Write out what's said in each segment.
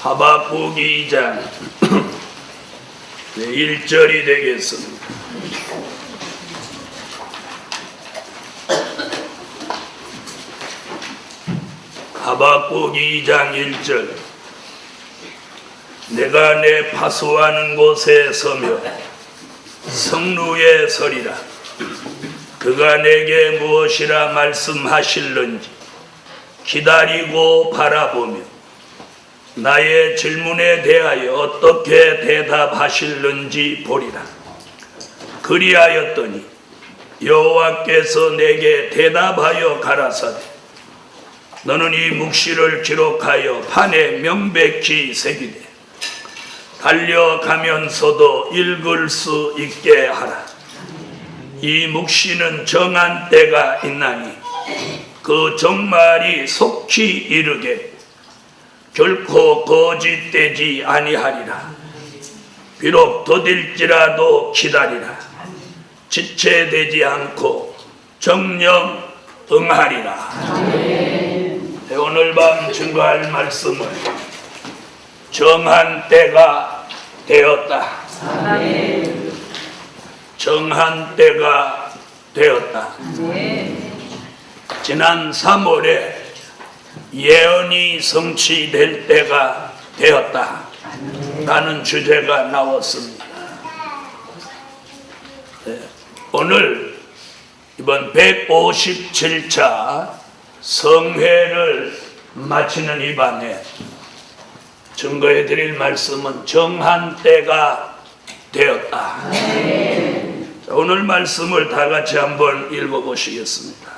하박국 2장 1절이 되겠습니다. 하박국 2장 1절. 내가 내 파수하는 곳에 서며 성루에 서리라. 그가 내게 무엇이라 말씀하실는지 기다리고 바라보며 나의 질문에 대하여 어떻게 대답하실는지 보리라. 그리하였더니 여호와께서 내게 대답하여 가라사대 너는 이 묵시를 기록하여 판에 명백히 새기되 달려가면서도 읽을 수 있게 하라. 이 묵시는 정한 때가 있나니 그 정말이 속히 이르게 결코 거짓되지 아니하리라. 비록 더딜지라도 기다리라. 지체되지 않고 정령 응하리라. 오늘 밤 증거할 말씀은 정한 때가 되었다. 정한 때가 되었다. 지난 3월에 예언이 성취될 때가 되었다 라는 주제가 나왔습니다. 오늘 이번 157차 성회를 마치는 이 밤에 증거해 드릴 말씀은 정한 때가 되었다. 자, 오늘 말씀을 다 같이 한번 읽어 보시겠습니다.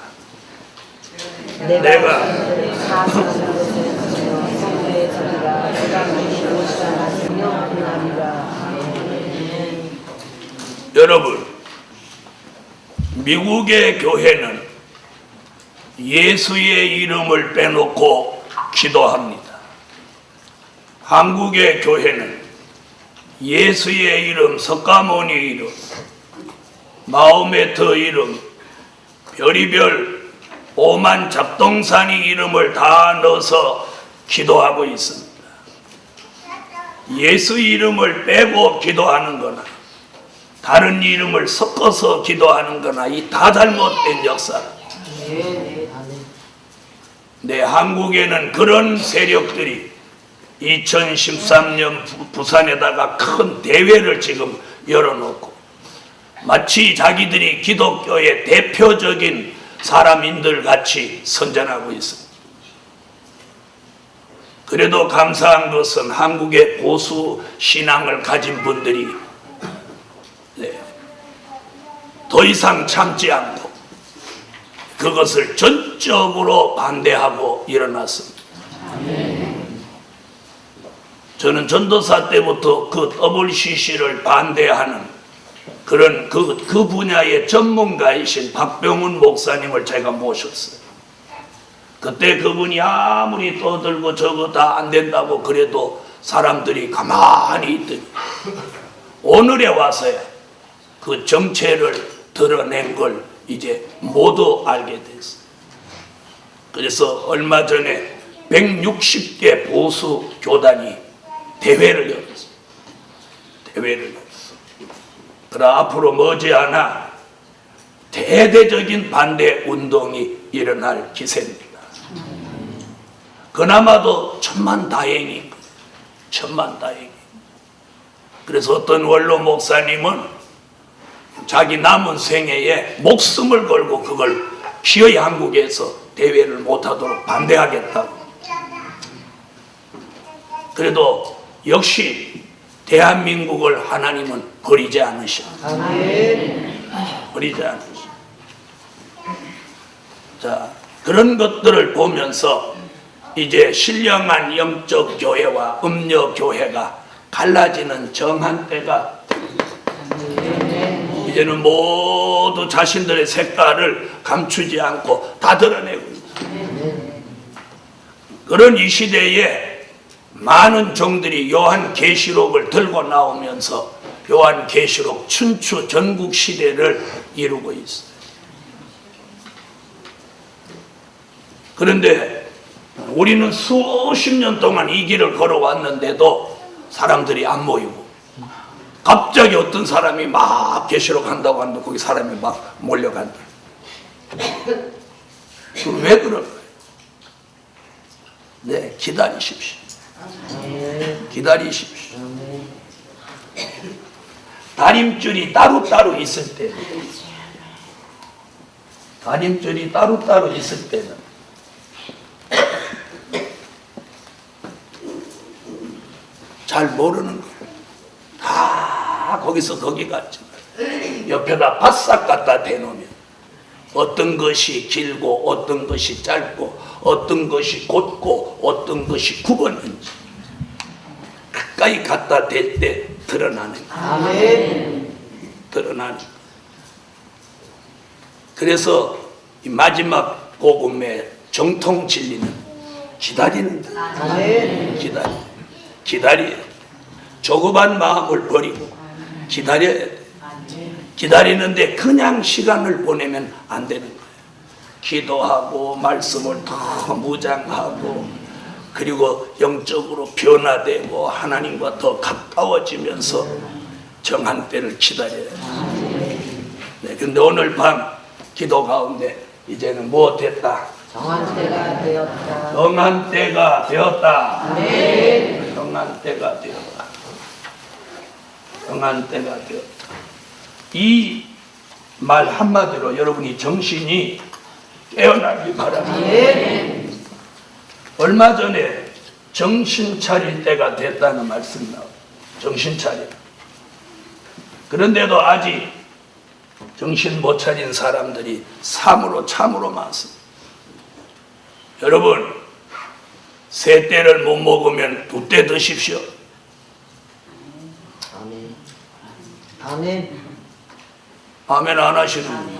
내가 여러분, 미국의 교회는 예수의 이름을 빼놓고 기도합니다. 한국의 교회는 예수의 이름, 석가모니 이름, 마호메트 이름, 별의별 오만 잡동사니 이름을 다 넣어서 기도하고 있습니다. 예수 이름을 빼고 기도하는 거나 다른 이름을 섞어서 기도하는 거나 이 다 잘못된 역사. 네, 한국에는 그런 세력들이 2013년 부산에다가 큰 대회를 지금 열어놓고 마치 자기들이 기독교의 대표적인 사람인들 같이 선전하고 있습니다. 그래도 감사한 것은 한국의 보수 신앙을 가진 분들이 더 이상 참지 않고 그것을 전적으로 반대하고 일어났습니다. 저는 전도사 때부터 그 WCC를 반대하는 그런 그 분야의 전문가이신 박병훈 목사님을 제가 모셨어요. 그때 그분이 아무리 떠들고 저거 다 안 된다고 그래도 사람들이 가만히 있더니 오늘에 와서야 그 정체를 드러낸 걸 이제 모두 알게 됐어요. 그래서 얼마 전에 160개 보수 교단이 대회를 열었어요. 그러나 앞으로 머지않아 대대적인 반대 운동이 일어날 기세입니다. 그나마도 천만다행이. 그래서 어떤 원로 목사님은 자기 남은 생애에 목숨을 걸고 그걸 기어이 한국에서 대회를 못하도록 반대하겠다고. 그래도 역시 대한민국을 하나님은 버리지 않으셔. 버리지 않으셔. 자, 그런 것들을 보면서 이제 신령한 영적 교회와 음녀 교회가 갈라지는 정한 때가 이제는 모두 자신들의 색깔을 감추지 않고 다 드러내고 있습니다. 그런 이 시대에 많은 종들이 요한계시록을 들고 나오면서 요한계시록 춘추 전국 시대를 이루고 있어요. 그런데 우리는 수십 년 동안 이 길을 걸어왔는데도 사람들이 안 모이고 갑자기 어떤 사람이 막 계시러 간다고 하는데 거기 사람이 막 몰려간다. 왜 그럴까요? 네, 기다리십시오. 기다리십시오. 다림줄이 따로따로 있을 때, 다림줄이 따로따로 있을 때는 잘 모르는 거예요. 다 거기서 거기 갔죠. 옆에다 바싹 갖다 대놓으면 어떤 것이 길고 어떤 것이 짧고 어떤 것이 곧고 어떤 것이 굽었는지 가까이 갖다 댈 때 드러나는 거예요. 아멘. 드러나는 거예요. 그래서 이 마지막 복음의 정통 진리는 기다리는 거예요. 아멘. 기다려야 돼. 조급한 마음을 버리고 기다려야 돼. 기다리는데 그냥 시간을 보내면 안 되는 거예요. 기도하고 말씀을 더 무장하고 그리고 영적으로 변화되고 하나님과 더 가까워지면서 정한 때를 기다려야 돼. 네, 근데 오늘 밤 기도 가운데 이제는 뭐 됐다? 정한 때가 되었다. 정한 때가 되었다. 네. 정한 때가 되었다. 정한 때가 되었다. 이 말 한마디로 여러분이 정신이 깨어나기 바랍니다. 네. 얼마 전에 정신 차릴 때가 됐다는 말씀이 나와요. 정신 차려. 그런데도 아직 정신 못 차린 사람들이 참으로 많습니다. 여러분, 세 때를 못 먹으면 두 때 드십시오. 아멘. 아멘. 아멘 안 하시는 분이.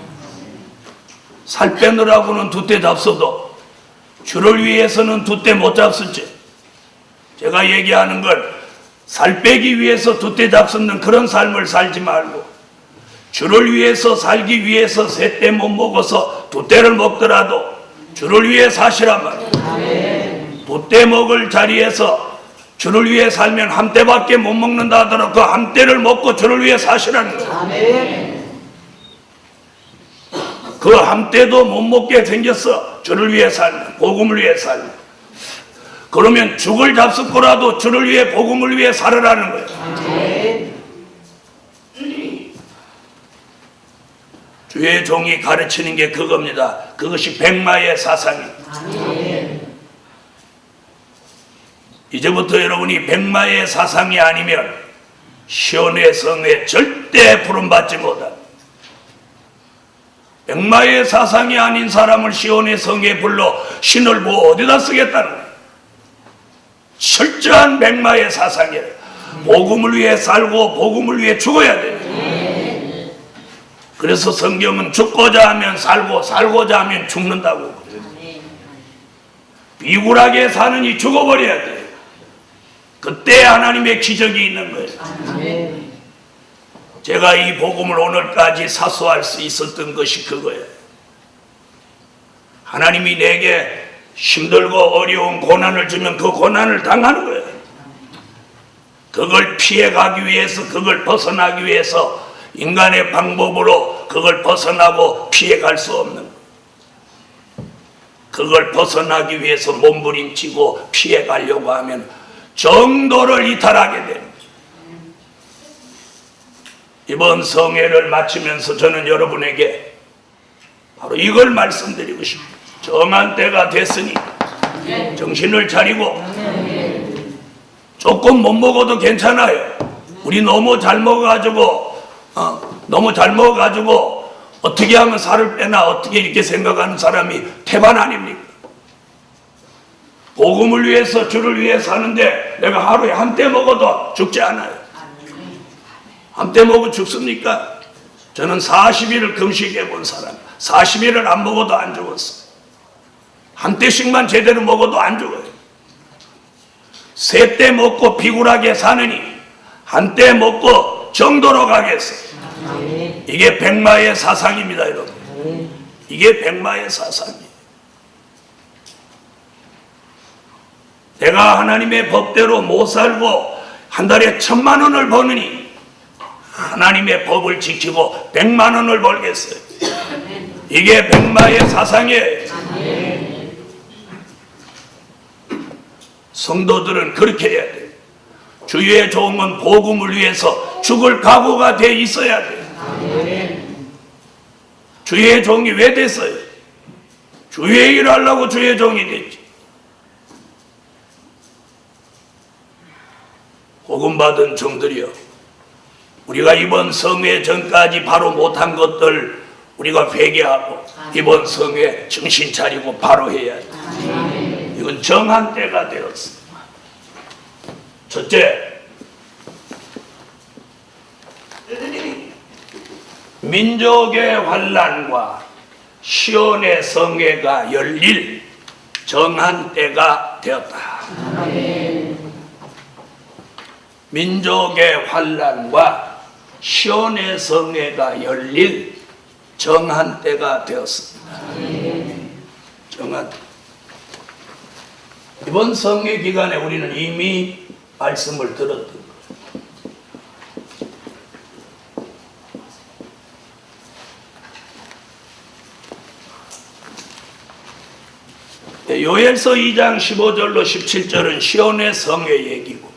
살 빼느라고는 두 때 잡숴도 주를 위해서는 두 때 못 잡수지. 제가 얘기하는 건 살 빼기 위해서 두 때 잡수는 그런 삶을 살지 말고 주를 위해서 살기 위해서 세 때 못 먹어서 두 때를 먹더라도 주를 위해 사시란 말이에요. 두 때 먹을 자리에서 주를 위해 살면 한 때밖에 못 먹는다 하더라도 그 한 때를 먹고 주를 위해 사시라는 거예요. 아멘. 그 한 때도 못 먹게 생겼어. 주를 위해 살면, 복음을 위해 살면. 그러면 죽을 잡숫고라도 주를 위해 복음을 위해 살으라는 거예요. 아멘. 주의 종이 가르치는 게 그겁니다. 그것이 백마의 사상입니다. 아멘. 이제부터 여러분이 백마의 사상이 아니면 시온의 성에 절대 부름받지 못합니다. 백마의 사상이 아닌 사람을 시온의 성에 불러 신을 뭐 어디다 쓰겠다는 거예요. 철저한 백마의 사상이에요. 복음을 위해 살고 복음을 위해 죽어야 돼요. 그래서 성경은 죽고자 하면 살고 살고자 하면 죽는다고 그래요. 비굴하게 사느니 죽어버려야 돼요. 그때 하나님의 기적이 있는 거예요. 아멘. 제가 이 복음을 오늘까지 사수할 수 있었던 것이 그거예요. 하나님이 내게 힘들고 어려운 고난을 주면 그 고난을 당하는 거예요. 그걸 피해가기 위해서, 그걸 벗어나기 위해서 인간의 방법으로 그걸 벗어나고 피해갈 수 없는 거예요. 그걸 벗어나기 위해서 몸부림치고 피해가려고 하면 정도를 이탈하게 됩니다. 이번 성회를 마치면서 저는 여러분에게 바로 이걸 말씀드리고 싶어요. 정한 때가 됐으니 정신을 차리고 조금 못 먹어도 괜찮아요. 우리 너무 잘 먹어가지고 어떻게 하면 살을 빼나 어떻게 이렇게 생각하는 사람이 태반 아닙니까? 복음을 위해서 주를 위해 사는데 내가 하루에 한 때 먹어도 죽지 않아요. 한 때 먹어 죽습니까? 저는 40일을 금식해 본 사람, 40일을 안 먹어도 안 죽었어요. 한 때씩만 제대로 먹어도 안 죽어요. 세 때 먹고 비굴하게 사느니 한 때 먹고 정도로 가겠어요. 이게 백마의 사상입니다, 여러분. 이게 백마의 사상이에요. 내가 하나님의 법대로 못 살고 한 달에 1,000만 원을 버느니 하나님의 법을 지키고 100만 원을 벌겠어요. 이게 백마의 사상이에요. 성도들은 그렇게 해야 돼요. 주의 종은 복음을 위해서 죽을 각오가 돼 있어야 돼요. 주의 종이 왜 됐어요? 주의 일을 하려고 주의 종이 됐지. 복음 받은 종들이요, 우리가 이번 성회 전까지 바로 못한 것들 우리가 회개하고 이번 성회 정신 차리고 바로 해야 돼. 이건 정한 때가 되었어. 첫째, 민족의 환난과 시온의 성회가 열릴 정한 때가 되었다. 민족의 환난과 시온의 성회가 열릴 정한 때가 되었습니다. 정한. 이번 성회 기간에 우리는 이미 말씀을 들었던 거예요. 요엘서 2장 15절로 17절은 시온의 성회 얘기고,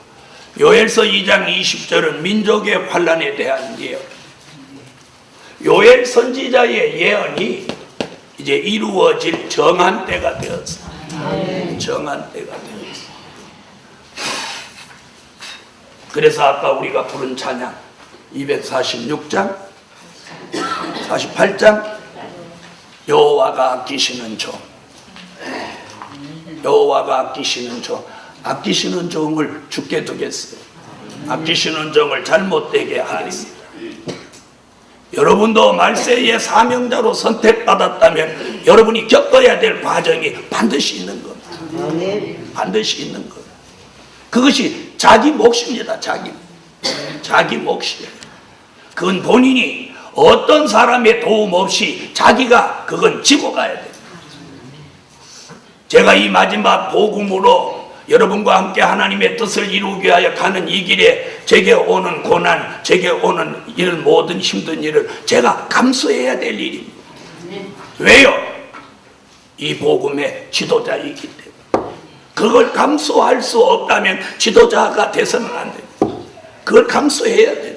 요엘서 2장 20절은 민족의 환난에 대한 예언. 요엘 선지자의 예언이 이제 이루어질 정한 때가 되었어. 정한 때가 되었어. 그래서 아까 우리가 부른 찬양 246장 48장 여호와가 아끼시는 종, 여호와가 아끼시는 종, 아끼시는 종을 죽게 두겠어요. 아끼시는 종을 잘못되게 하겠습니다. 여러분도 말세의 사명자로 선택받았다면 여러분이 겪어야 될 과정이 반드시 있는 겁니다. 반드시 있는 거예요. 그것이 자기 몫입니다. 자기 몫이에요. 그건 본인이 어떤 사람의 도움 없이 자기가 그건 지고 가야 돼요. 제가 이 마지막 복음으로 여러분과 함께 하나님의 뜻을 이루기 위하여 가는 이 길에 제게 오는 고난, 제게 오는 일, 모든 힘든 일을 제가 감수해야 될 일입니다. 왜요? 이 복음의 지도자이기 때문에. 그걸 감수할 수 없다면 지도자가 돼서는 안 됩니다. 그걸 감수해야 돼요.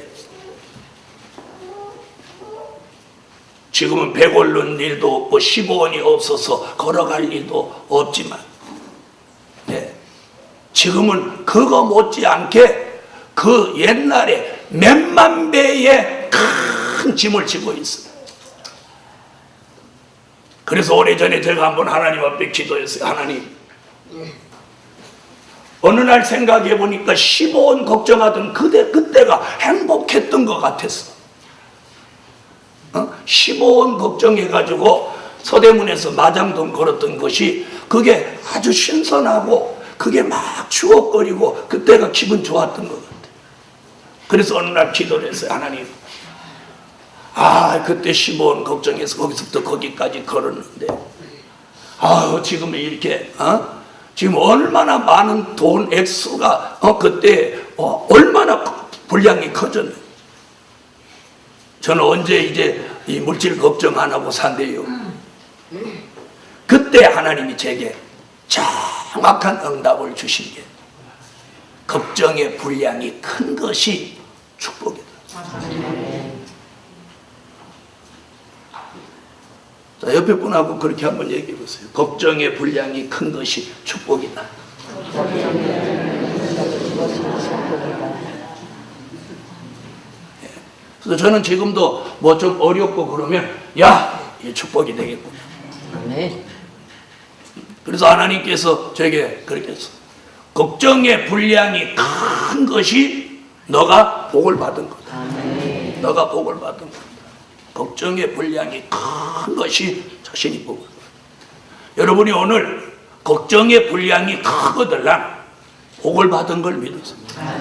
지금은 배고른 일도 없고 15원이 없어서 걸어갈 일도 없지만, 네, 지금은 그거 못지않게 그 옛날에 몇만 배의 큰 짐을 지고 있어요. 그래서 오래전에 제가 한번 하나님 앞에 기도했어요. 하나님, 어느 날 생각해 보니까 15원 걱정하던 그때가 행복했던 것 같았어. 15원 걱정해가지고 서대문에서 마장동 걸었던 것이 그게 아주 신선하고 그게 막 추억거리고 그때가 기분 좋았던 것 같아요. 그래서 어느 날 기도를 했어요. 하나님, 그때 15원 걱정해서 거기서부터 거기까지 걸었는데, 지금 이렇게 지금 얼마나 많은 돈 액수가 그때 얼마나 분량이 커졌네. 저는 언제 이제 이 물질 걱정 안 하고 산대요. 그때 하나님이 제게 정확한 응답을 주신 게, 걱정의 분량이 큰 것이 축복이다. 자, 옆에 분하고 그렇게 한번 얘기해 보세요. 걱정의 분량이 큰 것이 축복이다. 그래서 저는 지금도 뭐 좀 어렵고 그러면 이게 축복이 되겠구나. 그래서 하나님께서 저에게 그렇게 했어. 걱정의 분량이 큰 것이 너가 복을 받은 거다. 너가 복을 받은 거다. 걱정의 분량이 큰 것이 자신이 복을 받은 거다. 여러분이 오늘 걱정의 분량이 크거들랑 복을 받은 걸 믿었습니다.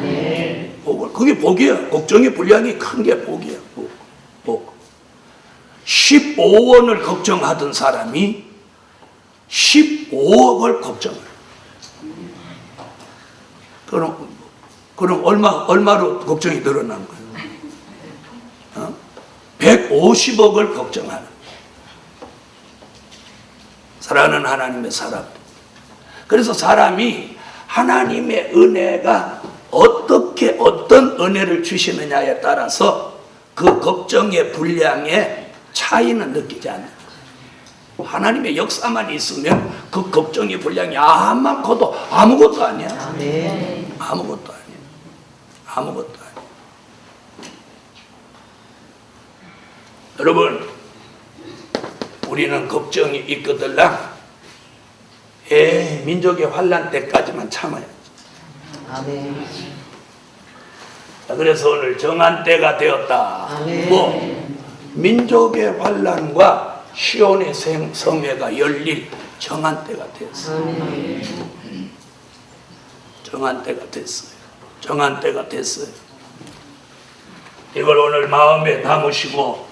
복을. 그게 복이야. 걱정의 분량이 큰 게 복이야. 복. 15원을 걱정하던 사람이 15억을 걱정을. 그럼 얼마로 걱정이 늘어난 거예요? 150억을 걱정하는 거예요. 사랑하는 하나님의 사람. 그래서 사람이 하나님의 은혜가 어떤 은혜를 주시느냐에 따라서 그 걱정의 분량의 차이는 느끼지 않는 거예요. 하나님의 역사만 있으면 그 걱정의 분량이 암만 커도 아무것도 아니야. 아무것도 아니야. 아무것도 아니야. 여러분, 우리는 걱정이 있거들랑 민족의 환난 때까지만 참아야지. 아멘. 자, 그래서 오늘 정한 때가 되었다. 아멘. 뭐 민족의 환난과 시온의 성회가 열릴 정한 때가 됐어요. 아멘. 정한 때가 됐어요. 정한 때가 됐어요. 이걸 오늘 마음에 담으시고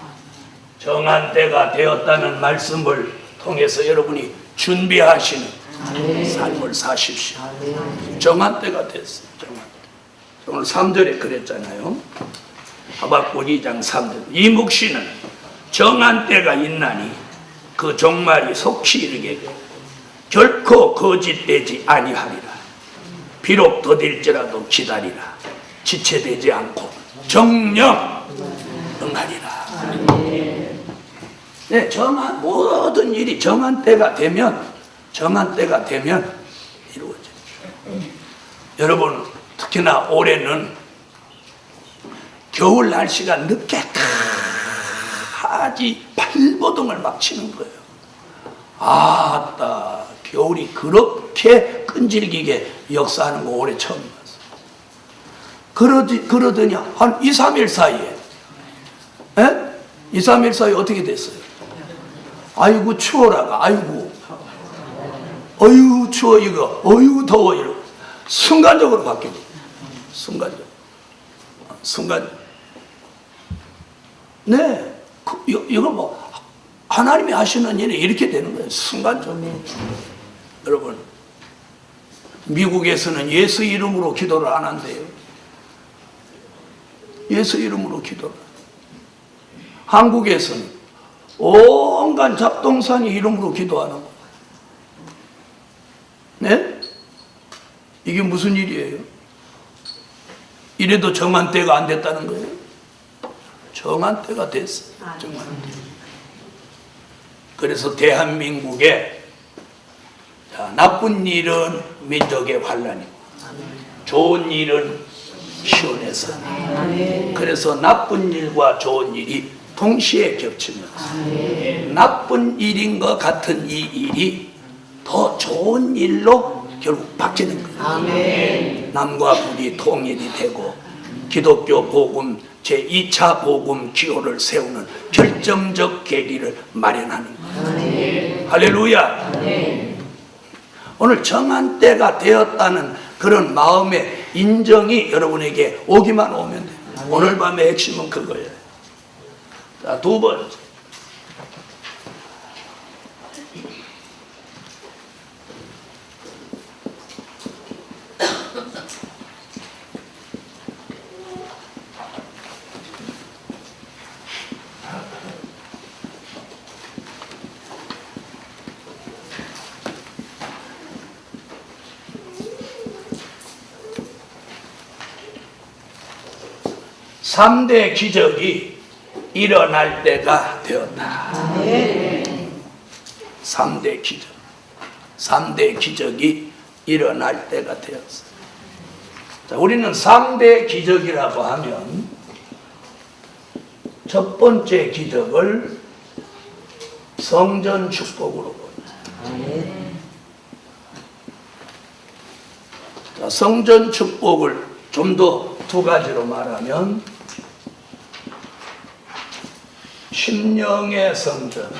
정한 때가 되었다는 말씀을 통해서 여러분이 준비하시는 삶을 사십시오. 정한 때가 됐어요. 정한 때. 오늘 3절에 그랬잖아요. 하박국 2장 3절. 이 묵시는 정한 때가 있나니 그 종말이 속히 이르게 결코 거짓되지 아니하리라. 비록 더딜지라도 기다리라. 지체되지 않고 정령 응하리라. 네, 정한 모든 일이 정한 때가 되면 이루어져요. 여러분, 특히나 올해는 겨울 날씨가 늦게까지 발버둥을 막 치는 거예요. 아따, 겨울이 그렇게 끈질기게 역사하는 거 올해 처음 봤어요. 그러더니 한 2, 3일 사이에 2, 3일 사이에 어떻게 됐어요? 아이고 추워라가 아이고 어휴 추워 이거 어휴 더워 이러고 순간적으로 바뀌고 순간 네 이거 뭐 하나님이 하시는 일이 이렇게 되는 거예요. 순간적으로. 여러분, 미국에서는 예수 이름으로 기도를 안 한대요. 예수 이름으로 기도를. 한국에서는 온갖 잡동사니 이름으로 기도하는 거예요. 네? 이게 무슨 일이에요? 이래도 정한 때가 안 됐다는 거예요? 정한 때가 됐어요. 정한 때. 그래서 대한민국에 나쁜 일은 민족의 환난이고 좋은 일은 시온의 선. 그래서 나쁜 일과 좋은 일이 동시에 겹치면서 나쁜 일인 것 같은 이 일이 더 좋은 일로 결국 바뀌는 거예요. 남과 북이 통일이 되고 기독교 복음 제2차 복음 기호를 세우는 결정적 계기를 마련하는 거예요. 할렐루야. 오늘 정한 때가 되었다는 그런 마음의 인정이 여러분에게 오기만 오면 돼요. 오늘 밤의 핵심은 그거예요. 자, 두 번째. 삼 대 기적이 일어날 때가 되었다. 3대 기적. 3대 기적이 일어날 때가 되었어요. 자, 우리는 3대 기적이라고 하면 첫 번째 기적을 성전 축복으로 봅니다. 자, 성전 축복을 좀 더 두 가지로 말하면 심령의 성전.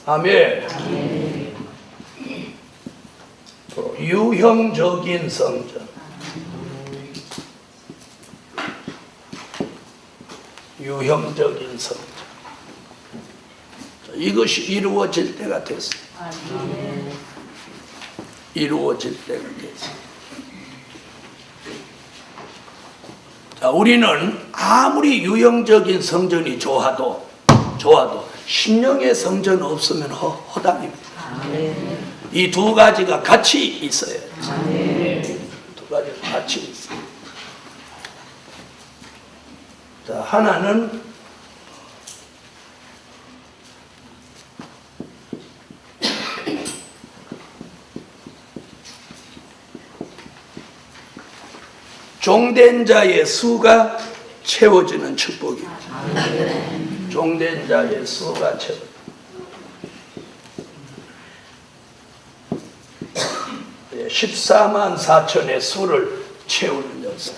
아멘. 또 유형적인 성전. 유형적인 성전. 이것이 이루어질 때가 됐어요. 이루어질 때가 됐습니다. 자, 우리는 아무리 유형적인 성전이 좋아도 심령의 성전 없으면 허당입니다. 이 두 가지가 같이 있어요. 두 가지가 같이 있어요. 자, 하나는 종된 자의 수가 채워지는 축복입니다. 종된 자의 수가 채워지는. 14만 4천의 수를 채우는 역사.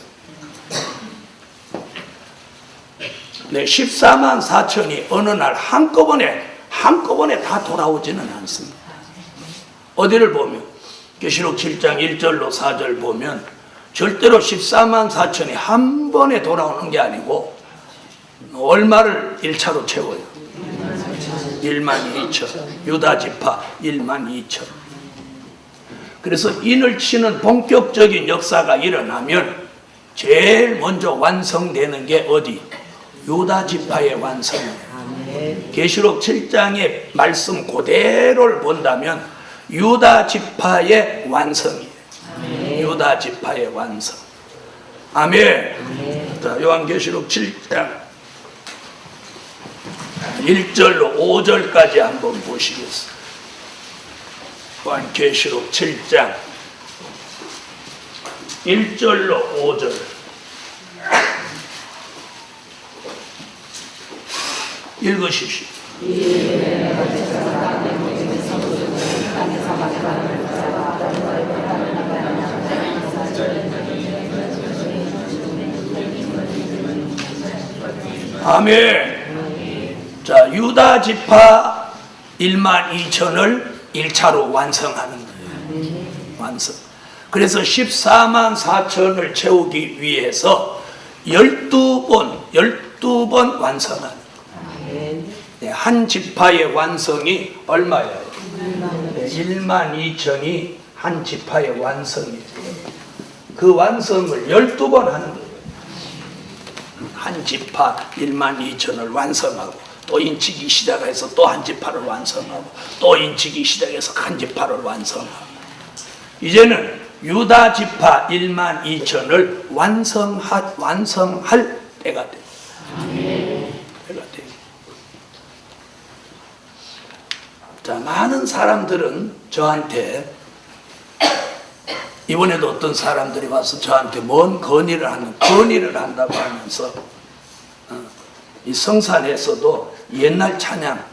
14만 4천이 어느 날 한꺼번에 다 돌아오지는 않습니다. 어디를 보면 계시록 7장 1절로 4절 보면 절대로 14만 4천이 한 번에 돌아오는 게 아니고 얼마를 1차로 채워요? 1만 2천. 유다 지파 1만 2천. 그래서 인을 치는 본격적인 역사가 일어나면 제일 먼저 완성되는 게 어디? 유다 지파의 완성이에요. 계시록 7장의 말씀 그대로를 본다면 유다 지파의 완성이에요. 유다 지파의 완성. 아멘. 자, 요한계시록 7장 1절로 5절까지 한번 보시겠습니다. 요한계시록 7장 1절로 5절. 읽으십시오. 아멘. 자, 유다 지파 1만 2천을 1차로 완성하는 거예요. 완성. 그래서 14만 4천을 채우기 위해서 12번 완성하는 거예요. 네, 한 지파의 완성이 얼마예요? 1만 2천이 한 지파의 완성이에요. 그 완성을 12번 하는 거예요. 한 지파 1만 2천을 완성하고 또 인치기 시작해서 또 한 지파를 완성하고 또 인치기 시작해서 한 지파를 완성하고 이제는 유다 지파 1만 2천을 완성할 때가 돼요. 때가 돼요. 자, 많은 사람들은 저한테 이번에도 어떤 사람들이 와서 저한테 뭔 건의를 한다고 하면서 이 성산에서도 옛날 찬양,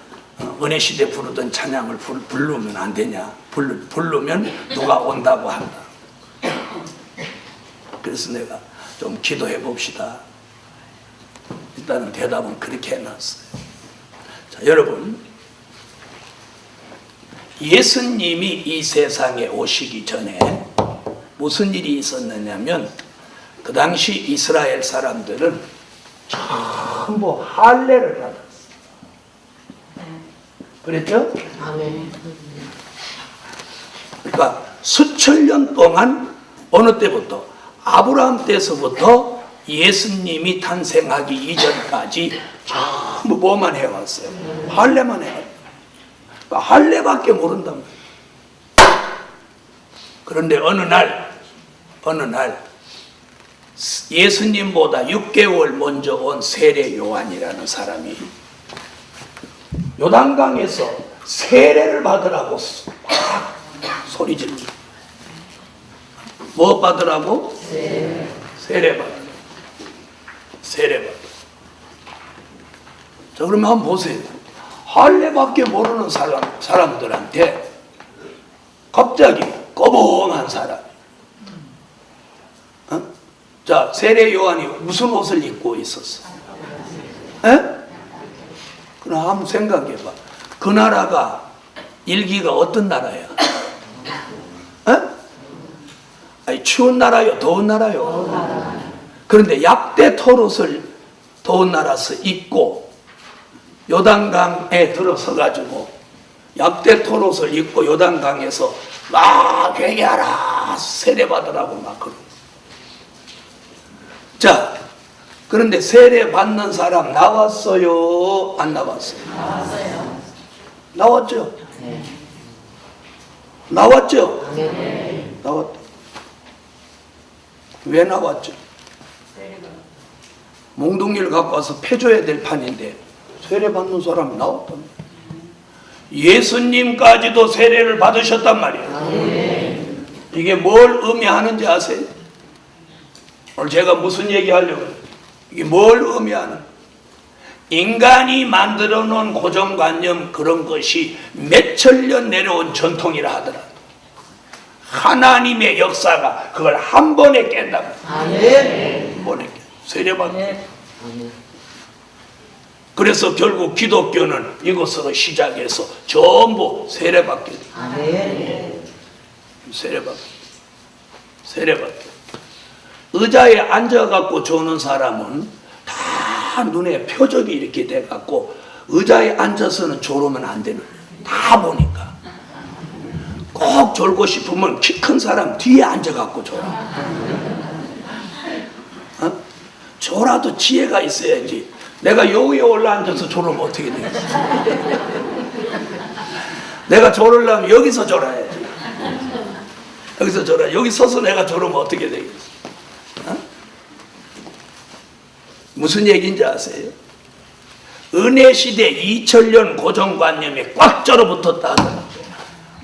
은혜시대 부르던 찬양을 부르면 안 되냐? 부르면 누가 온다고 한다. 그래서 내가 좀 기도해 봅시다. 일단은 대답은 그렇게 해놨어요. 자, 여러분, 예수님이 이 세상에 오시기 전에 무슨 일이 있었느냐면 그 당시 이스라엘 사람들은 전부 할례를 받았어요. 그랬죠? 그러니까 수천 년 동안 어느 때부터 아브라함 때서부터 예수님이 탄생하기 이전까지 전부 뭐만 해왔어요? 할례만 해왔어요. 그러니까 할례밖에 모른단 말이에요. 그런데 어느 날 예수님보다 6개월 먼저 온 세례 요한이라는 사람이 요단강에서 세례를 받으라고 막 소리 지르고. 뭐 받으라고? 세례 받으라고. 세례 받으라고. 자, 그러면 한번 보세요. 할례밖에 모르는 사람들한테 갑자기 꺼벙한 사람. 자, 세례 요한이 무슨 옷을 입고 있었어? 그럼 한번 생각해봐. 그 나라가 일기가 어떤 나라야? 아니, 추운 나라요? 더운 나라요? 그런데 약대 털옷을 더운 나라에서 입고 요단강에 들어서 가지고 약대 털옷을 입고 요단강에서 막 회개하라 세례받으라고 막 그러고. 자, 그런데 세례받는 사람 나왔어요? 안 나왔어요? 나왔어요. 나왔죠? 네. 나왔죠? 네. 나왔다. 왜 나왔죠? 몽둥이를 갖고 와서 패줘야 될 판인데 세례받는 사람이 나왔단 말이에요. 예수님까지도 세례를 받으셨단 말이에요. 이게 뭘 의미하는지 아세요? 오늘 제가 무슨 얘기 하려고 해요? 이게 뭘 의미하는? 인간이 만들어 놓은 고정관념 그런 것이 몇천 년 내려온 전통이라 하더라도 하나님의 역사가 그걸 한 번에 깬다고. 아멘. 한 번에 깨. 세례받는. 아멘. 그래서 결국 기독교는 이것으로 시작해서 전부 세례받게 돼. 아멘. 세례받게. 의자에 앉아갖고 조는 사람은 다 눈에 표적이 이렇게 돼갖고 의자에 앉아서는 졸으면 안 되는 거예요. 다 보니까. 꼭 졸고 싶으면 키 큰 사람 뒤에 앉아갖고 졸아. 어? 졸아도 지혜가 있어야지. 내가 여기에 올라앉아서 졸으면 어떻게 되겠어? 내가 졸으려면 여기서 졸아야지. 여기서 졸아. 여기 서서 내가 졸으면 어떻게 되겠어? 어? 무슨 얘기인지 아세요? 은혜 시대 2000년 고정관념에 꽉 절어붙었다.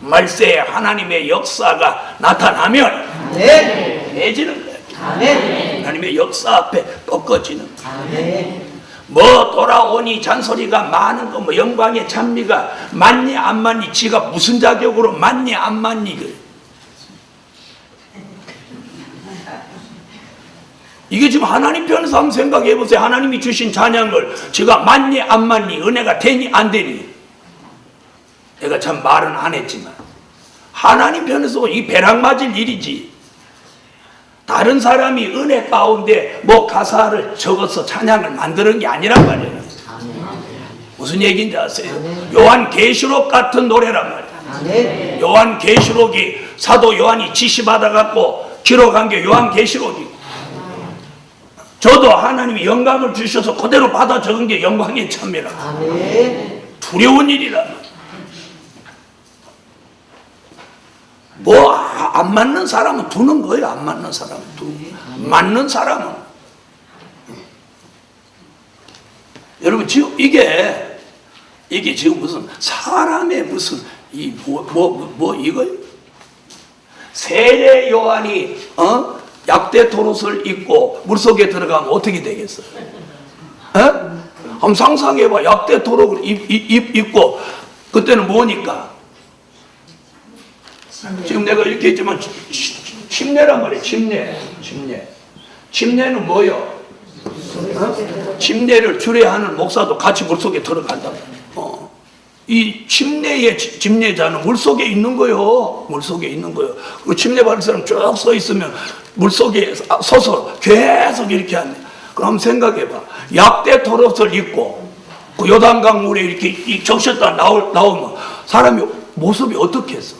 말세에 하나님의 역사가 나타나면 네. 해지는 거야. 아멘. 하나님의 역사 앞에 꺾어지는 거야. 아멘. 뭐 돌아오니 잔소리가 많은 거, 뭐 영광의 찬미가 맞니 안 맞니, 지가 무슨 자격으로 맞니 안 맞니. 이게 지금 하나님 편에서 한번 생각해 보세요. 하나님이 주신 찬양을 지가 맞니 안 맞니, 은혜가 되니 안 되니. 내가 참 말은 안 했지만 하나님 편에서 이 배락 맞을 일이지. 다른 사람이 은혜 가운데 뭐 가사를 적어서 찬양을 만드는 게 아니란 말이에요. 무슨 얘기인지 아세요? 요한계시록 같은 노래란 말이에요. 아멘. 요한계시록이 사도 요한이 지시받아갖고 기록한 게 요한계시록이고, 저도 하나님이 영감을 주셔서 그대로 받아 적은 게 영광의 참미라. 아멘. 두려운 일이라. 뭐 안 맞는 사람은 두는 거예요. 안 맞는 사람은 두고, 맞는 사람은. 여러분 지금 이게 지금 무슨 사람의 무슨 이 뭐 이거요? 세례 요한이 약대 도롯을 입고 물속에 들어가면 어떻게 되겠어요? 한번 상상해봐. 약대 도롯을 입고 그때는 뭐니까? 지금 내가 이렇게 했지만 침례란 말이에요. 침례는 뭐요? 침례를 주례하는 목사도 같이 물속에 들어간다. 이 침례의 침례자는 물속에 있는 거요. 물속에 있는 거요. 그 침례 받을 사람 쭉 서 있으면 물속에 서서 계속 이렇게 한대. 그럼 생각해봐. 약대 도롯을 입고 그 요단강 물에 이렇게 적셨다 나오면 사람이 모습이 어떻게 했어?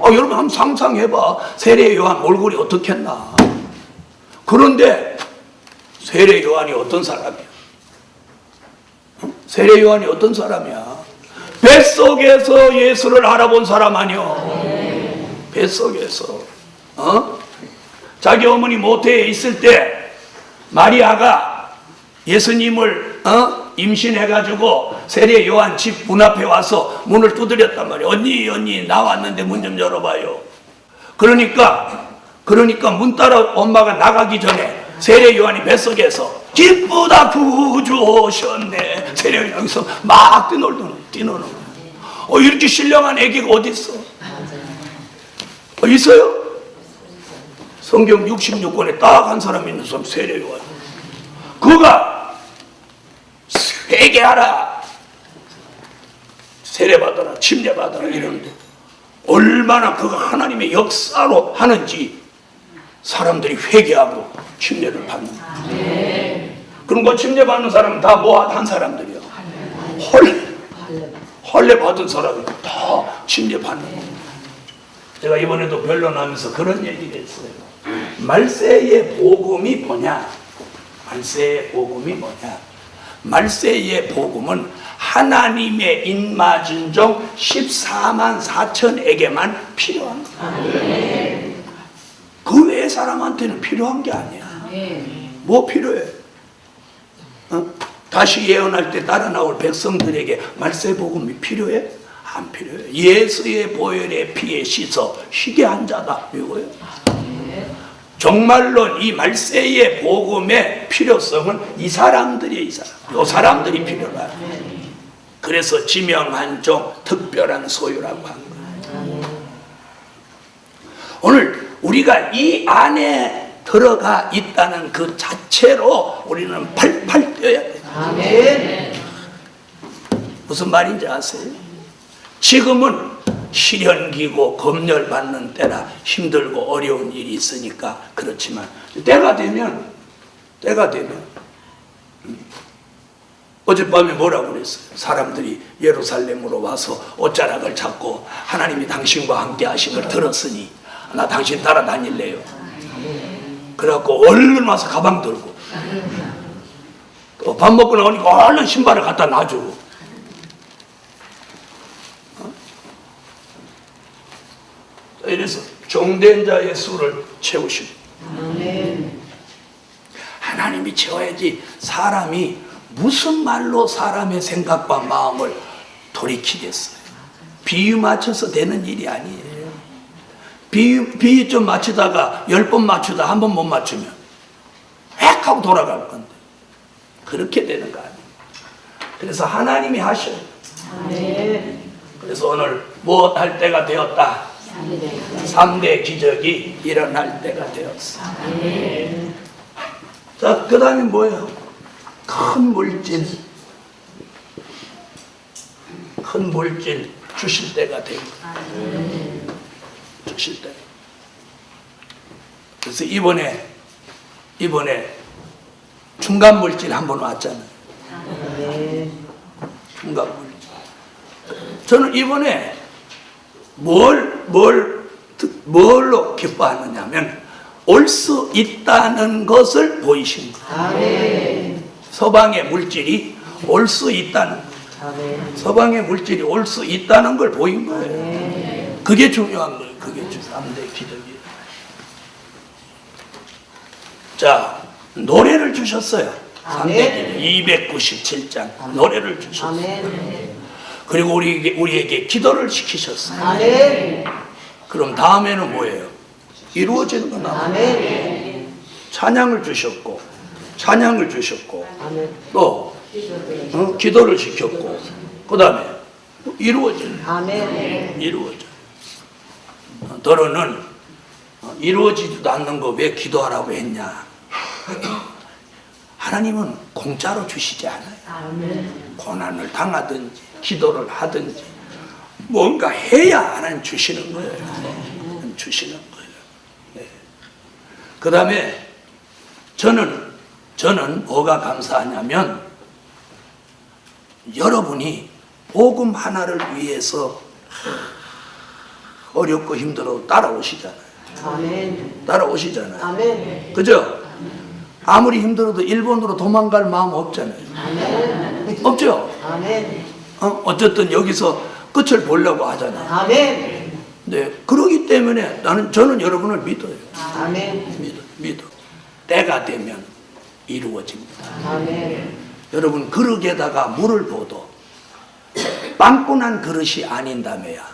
여러분 한번 상상해봐. 세례 요한 얼굴이 어떻겠나. 그런데 세례 요한이 어떤 사람이야? 세례 요한이 어떤 사람이야? 뱃속에서 예수를 알아본 사람 아니요? 뱃속에서. 자기 어머니 모태에 있을 때 마리아가 예수님을 임신해가지고 세례 요한 집 문 앞에 와서 문을 두드렸단 말이에요. 언니 나왔는데 문 좀 열어봐요. 그러니까 문 따라 엄마가 나가기 전에 세례 요한이 뱃속에서 기쁘다 구주 오셨네. 세례 요한이 여기서 막 뛰노는 이렇게 신령한 애기가 어디 있어? 있어요? 성경 66권에 딱 한 사람 있는 사람 세례 요한. 그가 회개하라, 세례받아라, 침례받아라 이러는데 얼마나 그가 하나님의 역사로 하는지 사람들이 회개하고 침례를 받는 거예요. 그럼 그 침례받는 사람은 다 뭐 한 사람들이요? 헐레 받은 사람이 다 침례받는 거예요. 제가 이번에도 변론하면서 그런 얘기를 했어요. 말세의 복음이 뭐냐? 말세의 복음이 뭐냐? 말세의 복음은 하나님의 인마진종 14만 4천에게만 필요한 거야. 그 외의 사람한테는 필요한 게 아니야. 뭐 필요해? 다시 예언할 때 따라 나올 백성들에게 말세 복음이 필요해? 안 필요해. 예수의 보혈의 피에 씻어 희게 한 자다 이거예요. 정말로 이 말세의 복음의 필요성은 이 사람들이 이 사람들이 필요하다. 그래서 지명한 종 특별한 소유라고 한 거예요. 오늘 우리가 이 안에 들어가 있다는 그 자체로 우리는 팔팔 뛰어야 돼요. 아멘. 무슨 말인지 아세요? 지금은 시련기고 검열받는 때라 힘들고 어려운 일이 있으니까 그렇지만 때가 되면 어젯밤에 뭐라고 그랬어요? 사람들이 예루살렘으로 와서 옷자락을 잡고 하나님이 당신과 함께 하심을 들었으니 나 당신 따라다닐래요. 그래갖고 얼른 와서 가방 들고 또 밥 먹고 나오니까 얼른 신발을 갖다 놔주고 이래서 종된 자의 수를 채우시고 하나님이 채워야지. 사람이 무슨 말로 사람의 생각과 마음을 돌이키겠어요. 비유 맞춰서 되는 일이 아니에요. 비유 좀 맞추다가 10번 맞추다 한 번 못 맞추면 획 하고 돌아갈 건데 그렇게 되는 거 아니에요. 그래서 하나님이 하셔요. 그래서 오늘 무엇 할 때가 되었다. 3대 기적이 일어날 때가 되었어. 자, 그 다음에 뭐예요? 큰 물질 주실 때가 되고 주실 때. 그래서 이번에 중간 물질 한 번 왔잖아요. 중간 물질. 저는 이번에 뭘로 기뻐하느냐면 올 수 있다는 것을 보이신 거예요. 서방의 물질이 올 수 있다는 거예요. 서방의 물질이 올 수 있다는 걸 보인 거예요. 그게 중요한 거예요. 그게 3대 기적이에요. 자, 노래를 주셨어요. 3대 기적 297장 노래를 주셨어요. 그리고 우리에게 기도를 시키셨어요. 그럼 다음에는 뭐예요? 이루어지는 건 아멘. 찬양을 주셨고 또 기도를 시켰고 그 다음에 이루어지는 이루어져. 너는 이루어지지도 않는 거 왜 기도하라고 했냐? 하나님은 공짜로 주시지 않아요. 고난을 당하든지 기도를 하든지 뭔가 해야 하나님 주시는 거예요. 주시는 거예요. 네. 그 다음에 저는 뭐가 감사하냐면 여러분이 복음 하나를 위해서 어렵고 힘들어도 따라오시잖아요. 따라오시잖아요. 그죠? 아무리 힘들어도 일본으로 도망갈 마음 없잖아요. 없죠? 어쨌든 여기서 끝을 보려고 하잖아요. 네, 그러기 때문에 저는 여러분을 믿어요. 믿어. 때가 되면 이루어집니다. 여러분 그릇에다가 물을 부어도 빵꾸난 그릇이 아닌다며야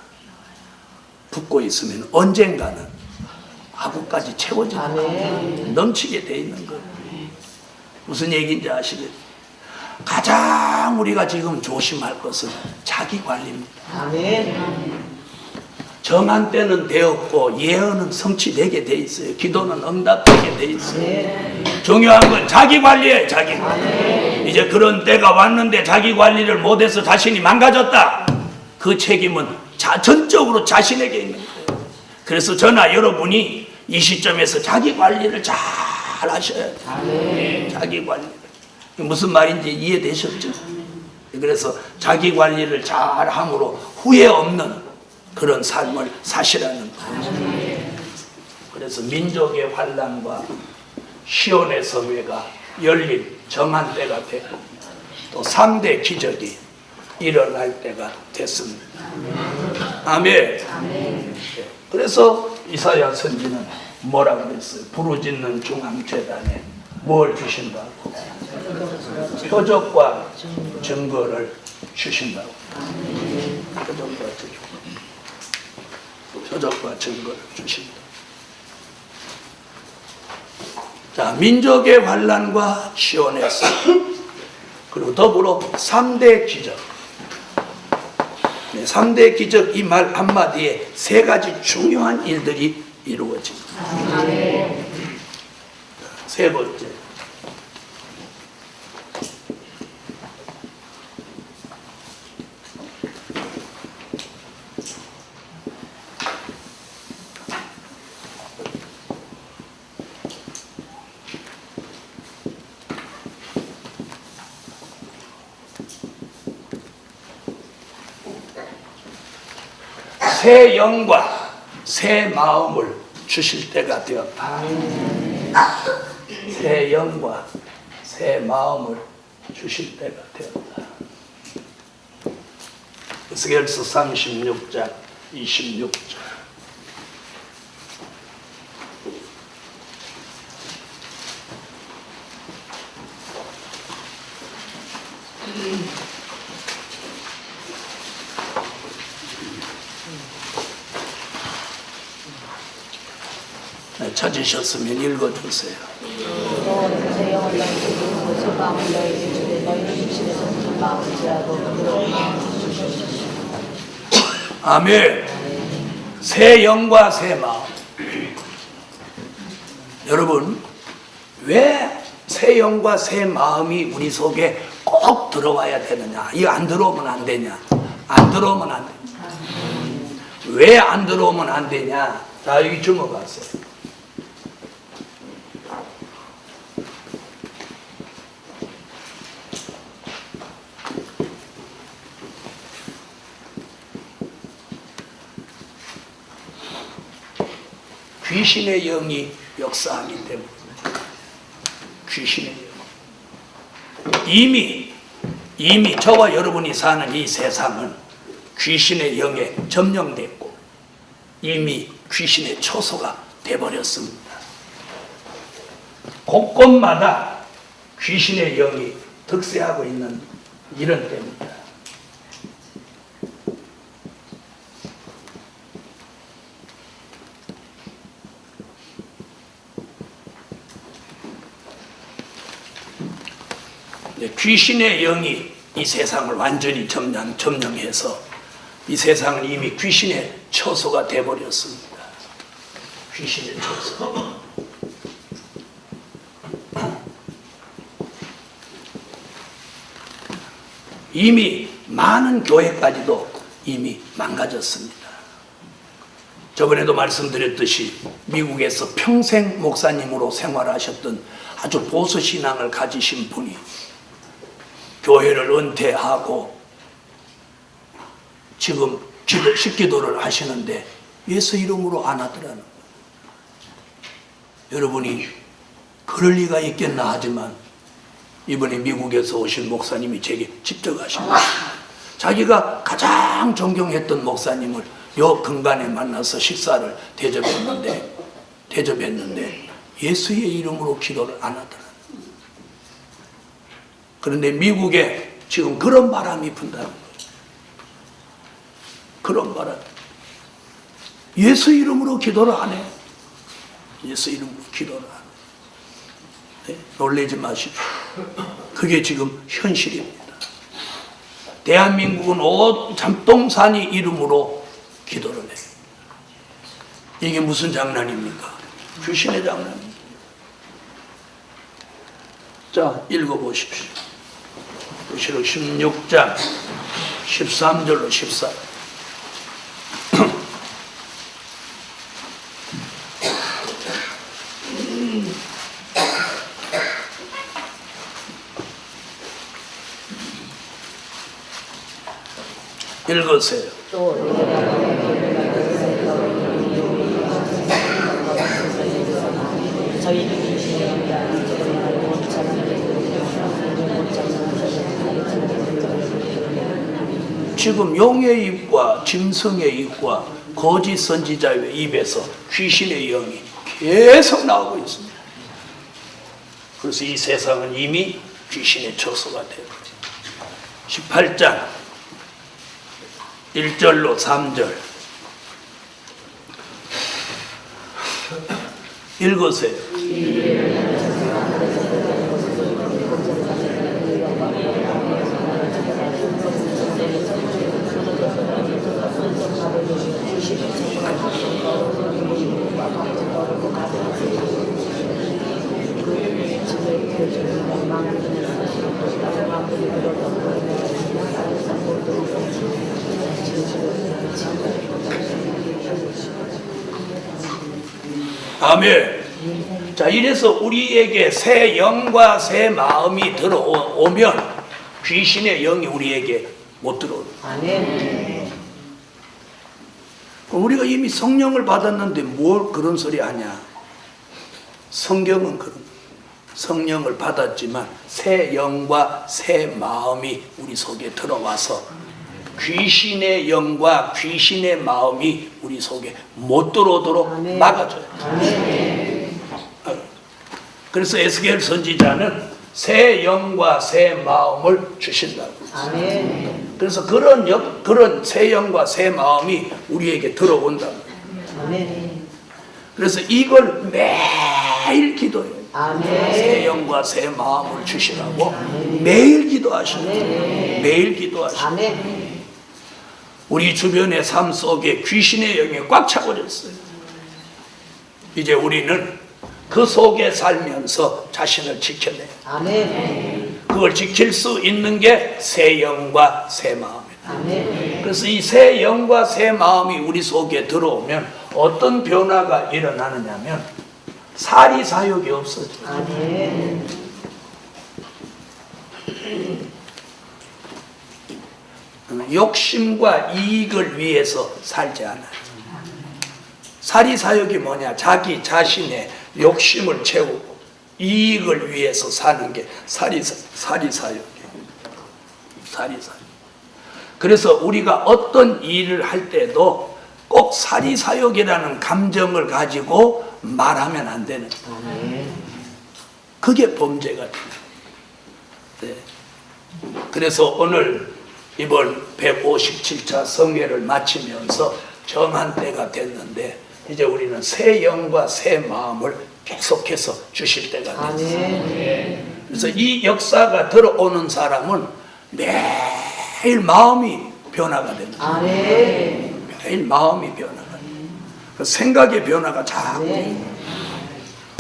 붓고 있으면 언젠가는 아구까지 채워진다. 넘치게 돼 있는 거예요. 무슨 얘기인지 아시겠죠? 가장 우리가 지금 조심할 것은 자기 관리입니다. 정한 때는 되었고 예언은 성취되게 돼 있어요. 기도는 응답되게 돼 있어요. 중요한 건 자기 관리예요. 자기 관리. 이제 그런 때가 왔는데 자기 관리를 못해서 자신이 망가졌다. 그 책임은 전적으로 자신에게 있는 거예요. 그래서 저나 여러분이 이 시점에서 자기 관리를 잘 하셔야 돼요. 자기 관리. 무슨 말인지 이해되셨죠? 그래서 자기 관리를 잘 함으로 후회 없는 그런 삶을 사시라는 거예요. 그래서 민족의 환란과 시온의 성회가 열린 정한 때가 되고 또 3대 기적이 일어날 때가 됐습니다. 아멘. 그래서 이사야 선지는 뭐라 그랬어요? 부르짖는 중앙재단에 뭘 주신다고? 표적과 증거를 주신다고. 표적과 증거를 주신다. 자, 민족의 환란과 시온의 성, 그리고 더불어 3대 기적. 3대 기적 이 말 한마디에 3가지 중요한 일들이 이루어집니다. 세 번째, 새 영과 새 마음을 주실 때가 되었다. 새 영과 새 마음을 주실 때가 되었다. 에스겔서 36장 26절. 네, 찾으셨으면 읽어주세요. 너는 새 영을 너희에게 새 마음을 너희에게 주되 너희는 육신에서 큰 마음을 지하고 부드러운 마음을 주시옵소서. 아멘. 새 영과 새 마음. 여러분, 왜 새 영과 새 마음이 우리 속에 꼭 들어와야 되느냐? 이거 안 들어오면 안 되냐? 안 들어오면 안 되냐? 왜 안 들어오면 안 되냐? 자, 여기 주목하세요. 귀신의 영이 역사하기 때문에 귀신의 영. 이미 저와 여러분이 사는 이 세상은 귀신의 영에 점령됐고 이미 귀신의 초소가 되어버렸습니다. 곳곳마다 귀신의 영이 득세하고 있는 이런 때입니다. 귀신의 영이 이 세상을 완전히 점령해서 이 세상은 이미 귀신의 처소가 되어버렸습니다. 귀신의 처소. 이미 많은 교회까지도 이미 망가졌습니다. 저번에도 말씀드렸듯이 미국에서 평생 목사님으로 생활하셨던 아주 보수 신앙을 가지신 분이 교회를 은퇴하고 지금 식기도를 하시는데 예수 이름으로 안 하더라는 거예요. 여러분이 그럴 리가 있겠나 하지만 이번에 미국에서 오신 목사님이 제게 직접 하신 거예요. 자기가 가장 존경했던 목사님을 요 근간에 만나서 식사를 대접했는데 예수의 이름으로 기도를 안 하더라. 그런데 미국에 지금 그런 바람이 분다는 거예요. 그런 바람. 예수 이름으로 기도를 안 해. 예수 이름으로 기도를 안 해. 네? 놀라지 마십시오. 그게 지금 현실입니다. 대한민국은 온 잠동산이 이름으로 기도를 해. 이게 무슨 장난입니까? 귀신의 장난입니다. 자, 읽어보십시오. 구시록 16장 13절로 14. 읽으세요. 또 내가 너에게 지금 용의 입과 짐승의 입과 거짓 선지자의 입에서 귀신의 영이 계속 나오고 있습니다. 그래서 이 세상은 이미 귀신의 처소가 되어요. 18장 1절로 3절 읽으세요. 아멘. 자, 이래서 우리에게 새 영과 새 마음이 들어오면 귀신의 영이 우리에게 못 들어옵니다. 아멘. 우리가 이미 성령을 받았는데 뭘 그런 소리 하냐? 성경은 그런 거예요. 성령을 받았지만 새 영과 새 마음이 우리 속에 들어와서 귀신의 영과 귀신의 마음이 우리 속에 못 들어오도록 아멘. 막아줘요. 아멘. 그래서 에스겔 선지자는 새 영과 새 마음을 주신다고. 아멘. 그래서 그런 새 영과 새 마음이 우리에게 들어온다. 아멘. 그래서 이걸 매일 기도해요. 아멘. 새 영과 새 마음을 주시라고 매일 기도하시는. 매일 기도하시는. 아멘. 우리 주변의 삶 속에 귀신의 영이 꽉 차버렸어요. 이제 우리는 그 속에 살면서 자신을 지켜내요. 아멘. 그걸 지킬 수 있는 게 새 영과 새 마음이에요. 아멘. 그래서 이 새 영과 새 마음이 우리 속에 들어오면 어떤 변화가 일어나느냐면 사리사욕이 없어져요. 아멘. 욕심과 이익을 위해서 살지 않아요. 사리사욕이 뭐냐? 자기 자신의 욕심을 채우고 이익을 위해서 사는 게 사리사욕이에요. 사리사욕. 그래서 우리가 어떤 일을 할 때도 꼭 사리사욕이라는 감정을 가지고 말하면 안 되는 거예요. 아멘. 그게 범죄가 됩니다. 네. 그래서 오늘 이번 157차 성회를 마치면서 정한 때가 됐는데 이제 우리는 새 영과 새 마음을 계속해서 주실 때가 됐어요. 아멘. 그래서 이 역사가 들어오는 사람은 매일 마음이 변화가 됩니다. 아멘. 매일 마음이 변화가 돼요. 그 생각의 변화가 자꾸 아멘.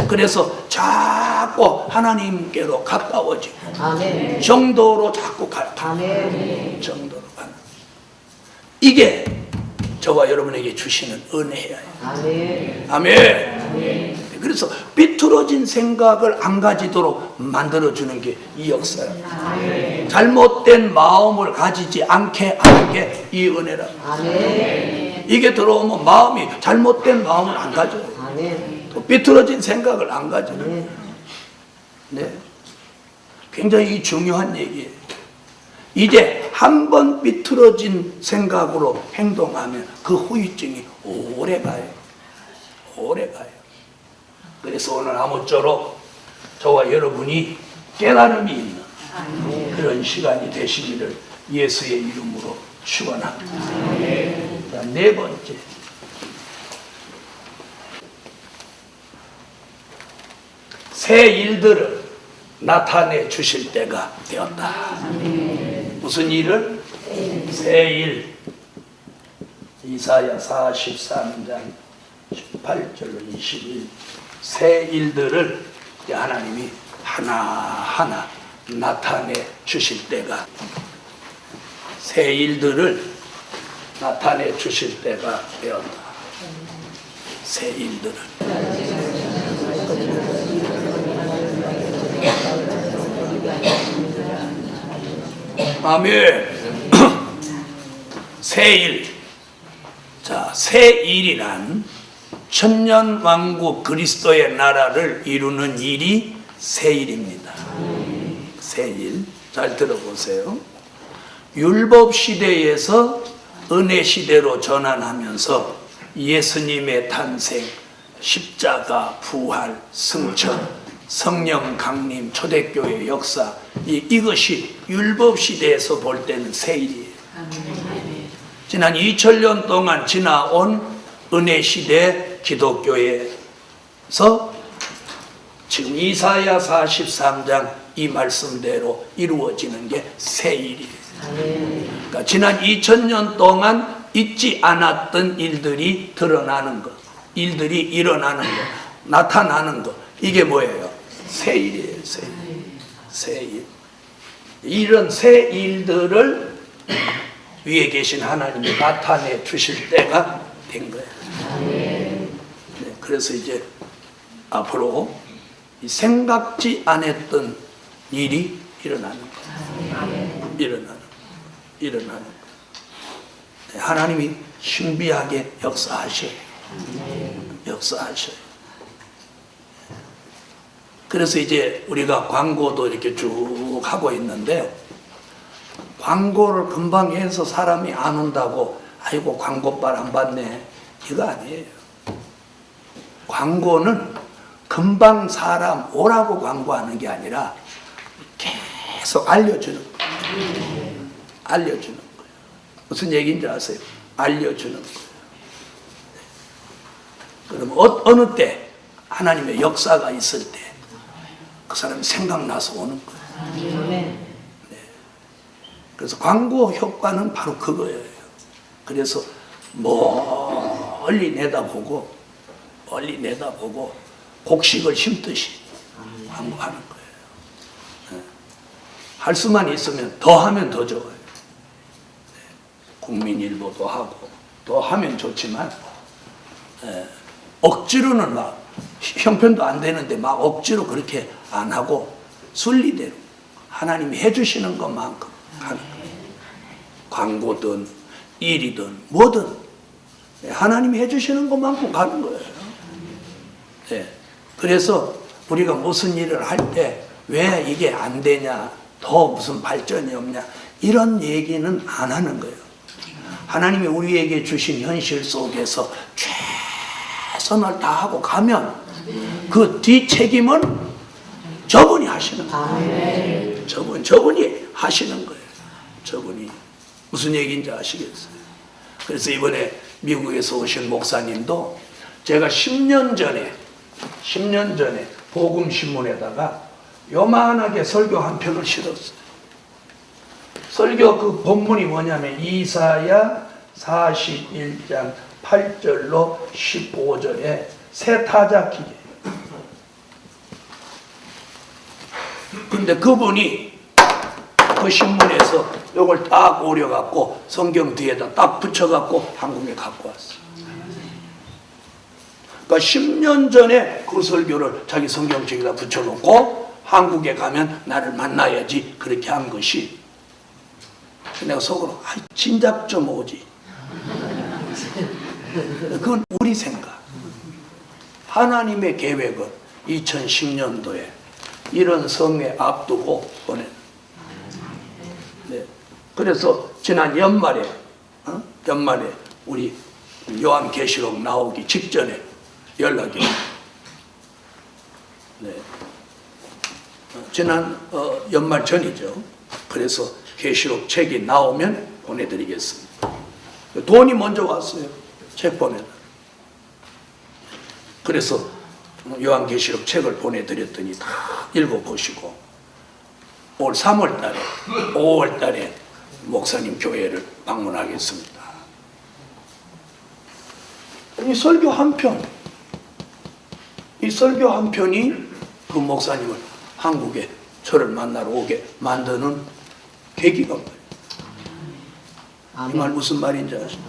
그래서 자꾸 하나님께로 가까워지고 아멘. 정도로 자꾸 가요. 아멘. 정도로 가는. 이게 저와 여러분에게 주시는 은혜예요. 아멘. 아멘. 그래서 비틀어진 생각을 안 가지도록 만들어주는 게 이 역사예요. 잘못된 마음을 가지지 않게 하는 게 이 은혜라. 아멘. 이게 들어오면 마음이 잘못된 마음을 안 가져요. 아멘. 또 비틀어진 생각을 안 가져요. 아멘. 네. 굉장히 중요한 얘기예요. 이제 한 번 비틀어진 생각으로 행동하면 그 후유증이 오래 가요. 오래 가요. 그래서 오늘 아무쪼록 저와 여러분이 깨달음이 있는 그런 시간이 되시기를 예수의 이름으로 축원합니다. 자, 네 번째. 새 일들을 나타내 주실 때가 되었다. 무슨 일을? 새 일. 이사야 43장 18절로 21. 새 일들을 하나님이 하나하나 나타내 주실 때가, 새 일들을 나타내 주실 때가 되었다. 새 일들을. 아멘. 새 일. 자, 새 일이란 천년왕국 그리스도의 나라를 이루는 일이 새 일입니다. 새 일. 잘 들어보세요. 율법 시대에서 은혜 시대로 전환하면서 예수님의 탄생, 십자가, 부활, 승천, 성령 강림, 초대교회 역사, 이것이 율법 시대에서 볼 때는 새일이에요. 지난 2000년 동안 지나온 은혜 시대 기독교에서 지금 이사야 43장 이 말씀대로 이루어지는 게 새일이에요. 그러니까 지난 2000년 동안 있지 않았던 일들이 드러나는 것, 일들이 일어나는 것, 나타나는 것, 이게 뭐예요? 새일이에요. 새일. 새일. 이런 새 일들을 위에 계신 하나님이 나타내 주실 때가 된 거예요. 네, 그래서 이제 앞으로 생각지 않았던 일이 일어나는 거예요. 일어나는 거예요. 네, 하나님이 신비하게 역사하셔요. 역사하셔요. 그래서 이제 우리가 광고도 이렇게 쭉 하고 있는데, 광고를 금방 해서 사람이 안 온다고 아이고 광고빨 안 받네, 이거 아니에요. 광고는 금방 사람 오라고 광고하는 게 아니라 계속 알려주는 거예요. 알려주는 거예요. 무슨 얘기인지 아세요? 알려주는 거예요. 그럼 어느 때 하나님의 역사가 있을 때 그 사람이 생각나서 오는 거예요. 네. 그래서 광고 효과는 바로 그거예요. 그래서 멀리 내다보고 곡식을 심듯이 광고하는 거예요. 네. 할 수만 있으면 더 하면 더 좋아요. 네. 국민일보도 하고 더 하면 좋지만 억지로는 막 형편도 안 되는데 막 억지로 그렇게 안 하고 순리대로 하나님이 해주시는 것만큼 하는 거예요. 광고든 일이든 뭐든 하나님이 해주시는 것만큼 가는 거예요. 네. 그래서 우리가 무슨 일을 할 때 왜 이게 안 되냐, 더 무슨 발전이 없냐, 이런 얘기는 안 하는 거예요. 하나님이 우리에게 주신 현실 속에서 최선을 다하고 가면 그 뒷책임은 저분이 하시는 거예요. 저분이 하시는 거예요. 저분이. 무슨 얘기인지 아시겠어요? 그래서 이번에 미국에서 오신 목사님도 제가 10년 전에 복음신문에다가 요만하게 설교 한 편을 실었어요. 설교 그 본문이 뭐냐면 이사야 41장 8절로 15절에 새 타작기예요. 근데 그분이 그 신문에서 이걸 딱 오려갖고 성경 뒤에다 딱 붙여갖고 한국에 갖고 왔어요. 그러니까 10년 전에 그 설교를 자기 성경책에다 붙여놓고 한국에 가면 나를 만나야지 그렇게 한 것이, 내가 속으로 진작 좀 오지. 그건 우리 생각. 하나님의 계획은 2010년도에 이런 성회 앞두고 보낸. 네. 그래서 지난 연말에 우리 요한계시록 나오기 직전에 연락이 왔어요. 네. 지난 연말 전이죠. 그래서 계시록 책이 나오면 보내드리겠습니다. 돈이 먼저 왔어요. 책 보내는. 그래서 요한계시록 책을 보내드렸더니 다 읽어보시고 올 3월 달에 5월 달에 목사님 교회를 방문하겠습니다. 이 설교 한 편이 그 목사님을 한국에 저를 만나러 오게 만드는 계기가 뭐예요? 이 말 무슨 말인지 아시죠?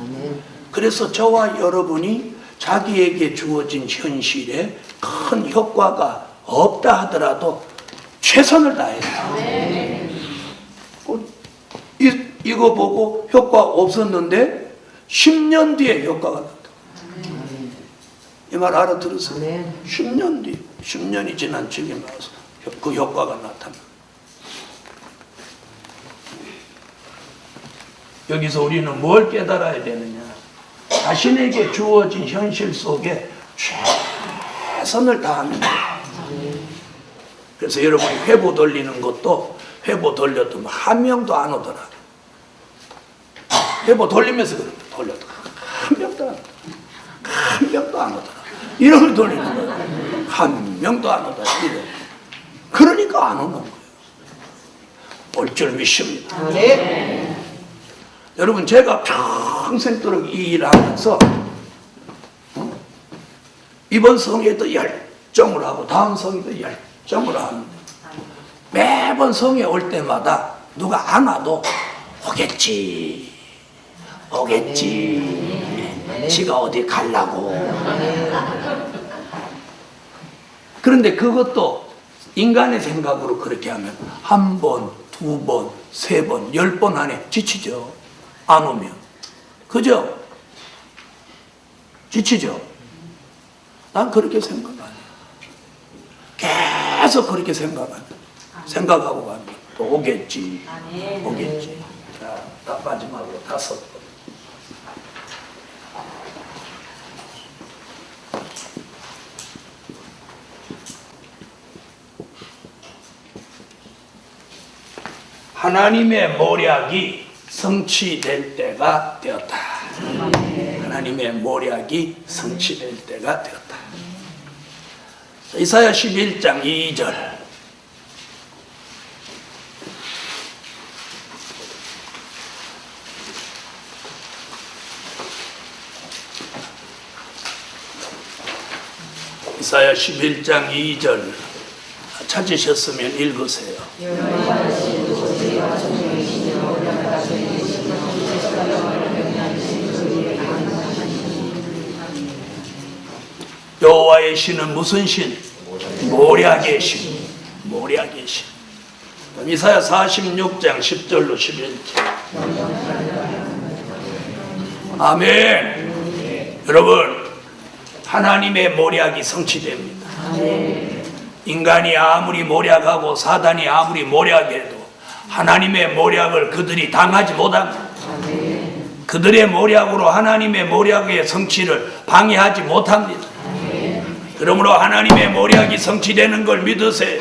그래서 저와 여러분이 자기에게 주어진 현실에 큰 효과가 없다 하더라도 최선을 다해서 이거 보고 효과 없었는데 10년 뒤에 효과가 나타나. 이 말 알아들으세요? 10년 뒤, 10년이 지난 지금 나와서 그 효과가 나타나. 여기서 우리는 뭘 깨달아야 되느냐? 자신에게 주어진 현실 속에 최선을 다하는 거예요. 그래서 여러분이 회보 돌리는 것도 회보 돌려도 한 명도 안 오더라. 회보 돌리면서 돌려도 한 명도 안 오더라. 한 명도 안 오더라. 이런 걸 돌리는 거예요. 한 명도 안 오더라. 그러니까 안 오는 거예요. 올 줄 믿습니다. 네. 여러분, 제가 평생도록 이 일을 하면서 이번 성에도 열정을 하고 다음 성에도 열정을 하는데 매번 성에 올 때마다 누가 안 와도 오겠지 지가 어디 가려고. 그런데 그것도 인간의 생각으로 그렇게 하면 한 번, 두 번, 세 번, 10번 안에 지치죠. 안 오면. 그죠? 지치죠? 난 그렇게 생각 안 해요. 계속 그렇게 생각하고 가는 거야. 또 오겠지. 자, 딱 마지막으로 5번. 하나님의 모략이 성취될 때가 되었다. 하나님의 모략이 성취될 때가 되었다. 이사야 11장 2절. 이사야 11장 2절 찾으셨으면 읽으세요. 여호와의 신은 무슨 신? 모략의 신. 모략의 신. 이사야 46장 10절로 11절. 아멘. 여러분, 하나님의 모략이 성취됩니다. 인간이 아무리 모략하고 사단이 아무리 모략해도 하나님의 모략을 그들이 당하지 못합니다. 그들의 모략으로 하나님의 모략의 성취를 방해하지 못합니다. 그러므로 하나님의 모략이 성취되는 걸 믿으세요.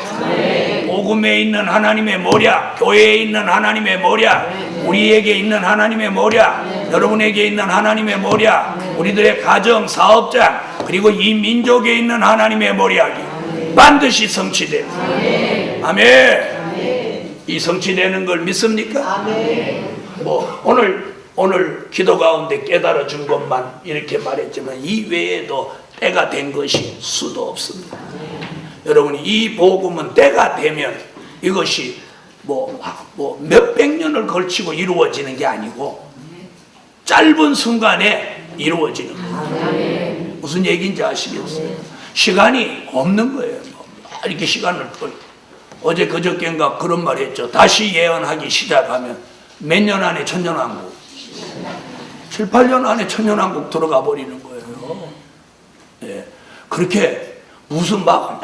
복음에 있는 하나님의 모략, 교회에 있는 하나님의 모략, 우리에게 있는 하나님의 모략, 여러분에게 있는 하나님의 모략, 우리들의 가정, 사업장, 그리고 이 민족에 있는 하나님의 모략이 반드시 성취됩니다. 아멘. 이 성취되는 걸 믿습니까? 뭐 오늘 기도 가운데 깨달아 준 것만 이렇게 말했지만 이 외에도 때가 된 것이 수도 없습니다. 여러분이 이 복음은 때가 되면 이것이 뭐 몇백 년을 걸치고 이루어지는 게 아니고 짧은 순간에 이루어지는 거예요. 무슨 얘기인지 아시겠어요? 시간이 없는 거예요. 이렇게 시간을 어제 그저께인가 그런 말 했죠. 다시 예언하기 시작하면 몇 년 안에 천년왕국, 7, 8년 안에 천년왕국 들어가 버리는 거예요. 예. 그렇게 무슨 막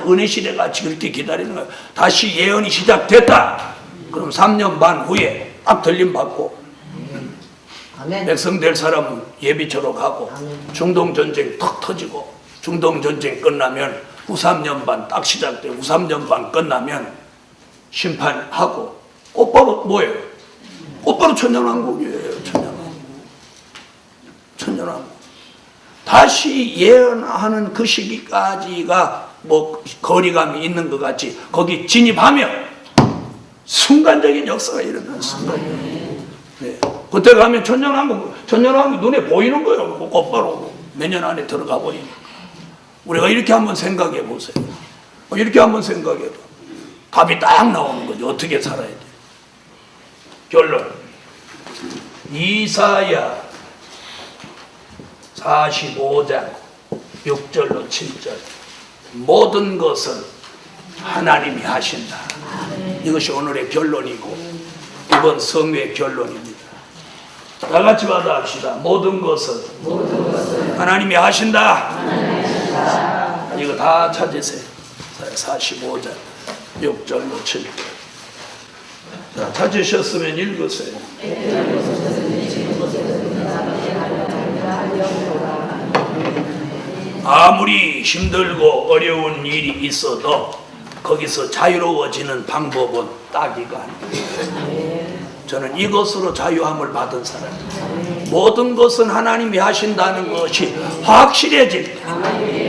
은혜 시대 같이 그렇게 기다리는 거예요. 다시 예언이 시작됐다. 그럼 3년 반 후에 딱 들림 받고 백성 될 사람은 예비처로 가고 중동 전쟁 턱 터지고 중동 전쟁 끝나면 후 3년 반 딱 시작돼. 후 3년 반 끝나면 심판하고 곧바로 뭐예요? 곧바로 천년왕국이에요. 천년왕국. 다시 예언하는 그 시기까지가 뭐 거리감이 있는 것 같이 거기 진입하면 순간적인 역사가 일어나는 순간이에요. 네. 그때 가면 천년왕국 눈에 보이는 거예요. 곧바로 몇 년 안에 들어가 버리는. 우리가 이렇게 한번 생각해 보세요. 이렇게 한번 생각해 봐. 답이 딱 나오는 거죠. 어떻게 살아야 돼. 결론. 이사야 45장 6절로 7절. 모든 것은 하나님이 하신다. 이것이 오늘의 결론이고 이번 성회의 결론입니다. 다 같이 받아합시다. 모든 것은 하나님이 하신다. 이거 다 찾으세요. 45장 6절로 7절. 자, 찾으셨으면 읽으세요. 아무리 힘들고 어려운 일이 있어도 거기서 자유로워지는 방법은 따기가 아닙니다. 저는 이것으로 자유함을 받은 사람입니다. 모든 것은 하나님이 하신다는 것이 확실해질 때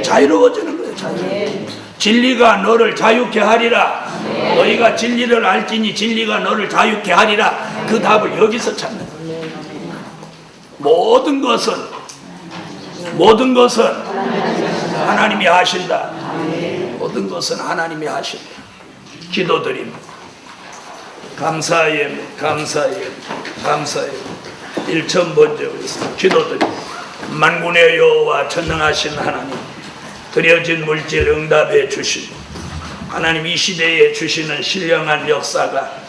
자유로워지는 거예요. 진리가 너를 자유케 하리라. 너희가 진리를 알지니 진리가 너를 자유케 하리라. 그 답을 여기서 찾는 거예요. 모든 것은 하나님이 하신다. 모든 것은 하나님이 하신다. 기도드립니다. 감사의 1,000번째 기도드립니다. 만군의 여호와 전능하신 하나님, 드려진 물질 응답해 주신 하나님, 이 시대에 주시는 신령한 역사가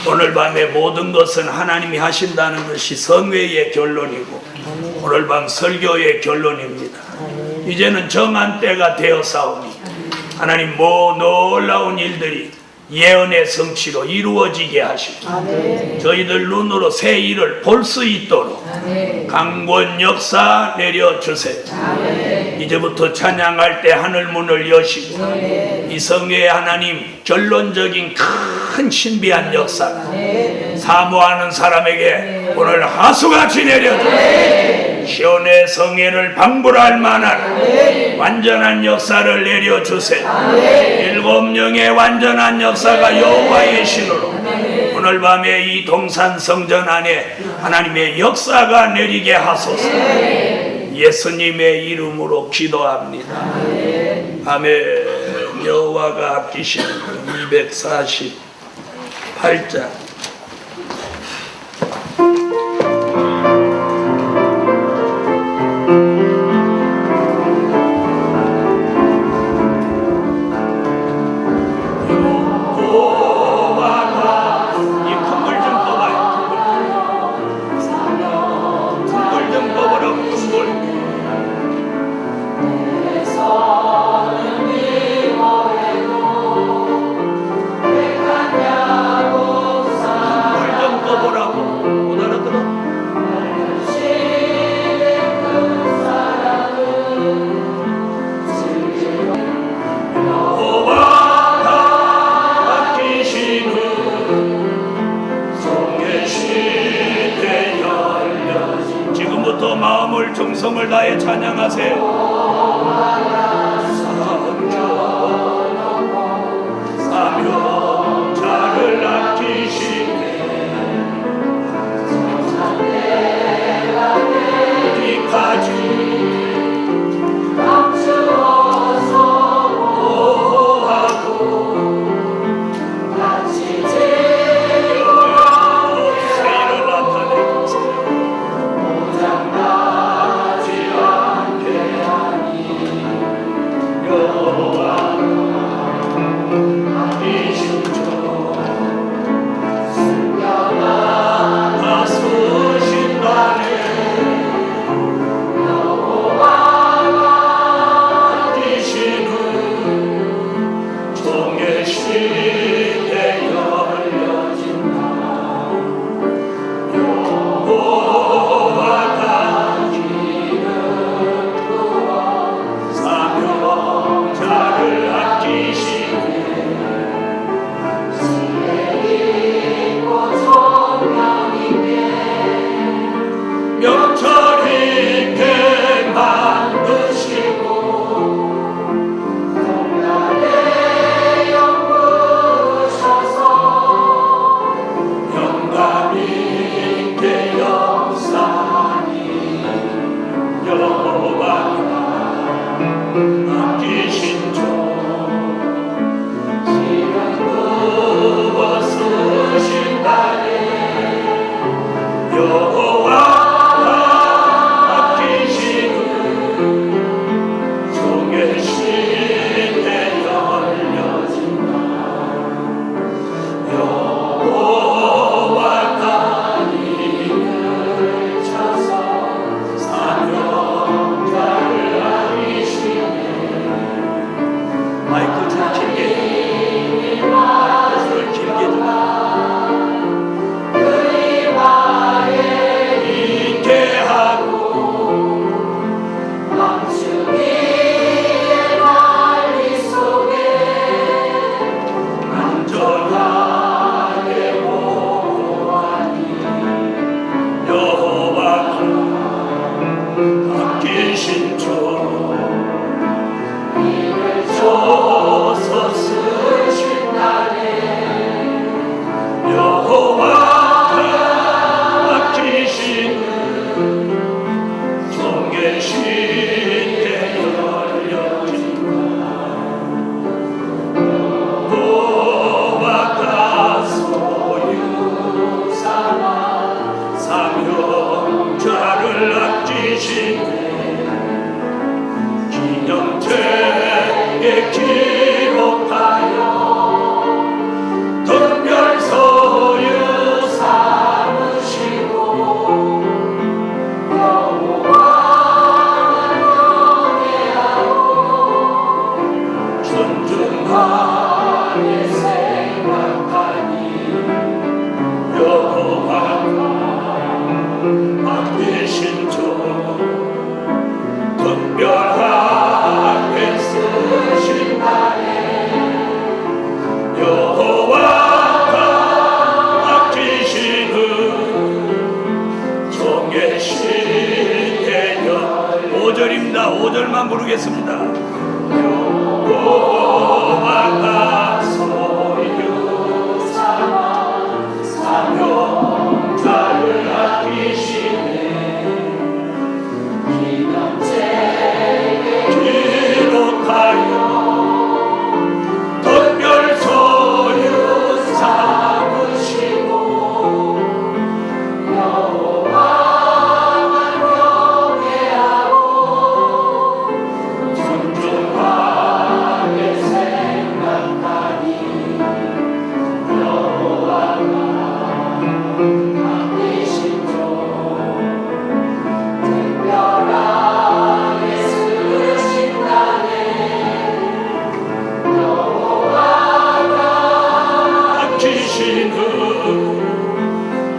오늘 밤에 모든 것은 하나님이 하신다는 것이 성회의 결론이고 오늘 밤 설교의 결론입니다. 이제는 정한 때가 되었사오니 하나님 놀라운 일들이 예언의 성취로 이루어지게 하시고 저희들 눈으로 새 일을 볼 수 있도록 강권 역사 내려주세요. 이제부터 찬양할 때 하늘문을 여시고 이 성회의 하나님 결론적인 큰 신비한 역사가 사모하는 사람에게 오늘 하수같이 내려주세요. 시온의 성회를 방불할 만한 완전한 역사를 내려주세요. 7영의 완전한 역사가 여호와의 신으로 오늘 밤에 이 동산 성전 안에 하나님의 역사가 내리게 하소서. 예수님의 이름으로 기도합니다. 아멘. 여호와가 아끼시는 248장 정성을 다해 찬양하세요. 사명 자를 아끼시네. 어디까지 감추어서 보호하고 같이 지어야 새를 나타내고 생명책에 기록하여 특별 소유 삼으시고 존중하게 생각하니 여호와가 맡기신 종 특별하게 쓰신다네. 여호와가 맡기시는 종의 시대여. 5절입니다. 5절만 부르겠습니다. 여호와가 소유 삼아 사명자를 아끼시네. 기념책에 기록하여 특별 소유 삼으시고 여호와만 경외하고 존중하게 생각하니 여호와가 맡기신 종 특별하게 쓰신다네. 여호와가 맡기시는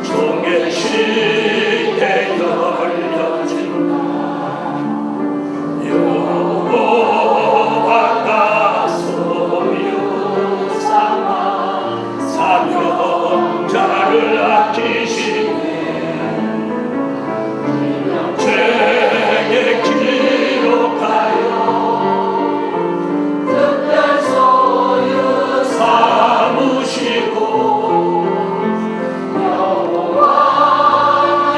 종의 시대 열려진다. 여호와가 소유 삼아 사명자를 아끼시네. 기념책에 기록하여 특별 소유 삼으시고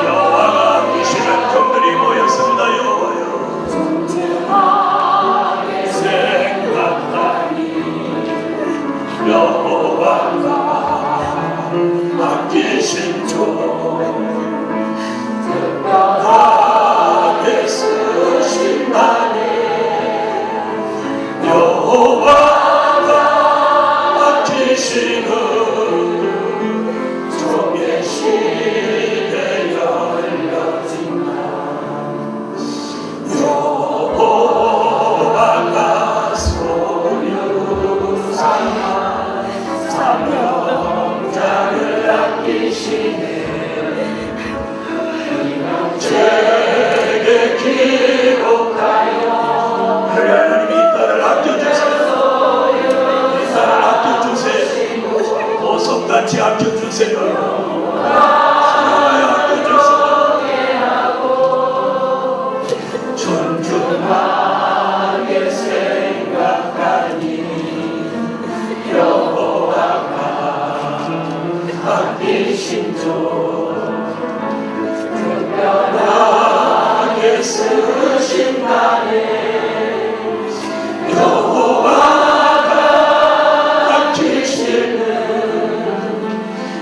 여호와가 계시는 종들이 모였습니다. 여호와여 존중하게 생각하니 여호와가 맡기신 종 특별하게 쓰신다네. 여호와가 맡기시는 종의 시대 열려진다. 여호와가 소유 삼아 사명자를 아끼시네. 기념책에 기록하여 하나님 이 딸을 아껴주세요. 이 딸을 아껴주세요. 보석같이 아껴주세요. 사랑하여 아껴주세요. 존중하게 생각하니 여호와가 맡기신 종 특별하게 쓰신다네. 여호와가 맡기시는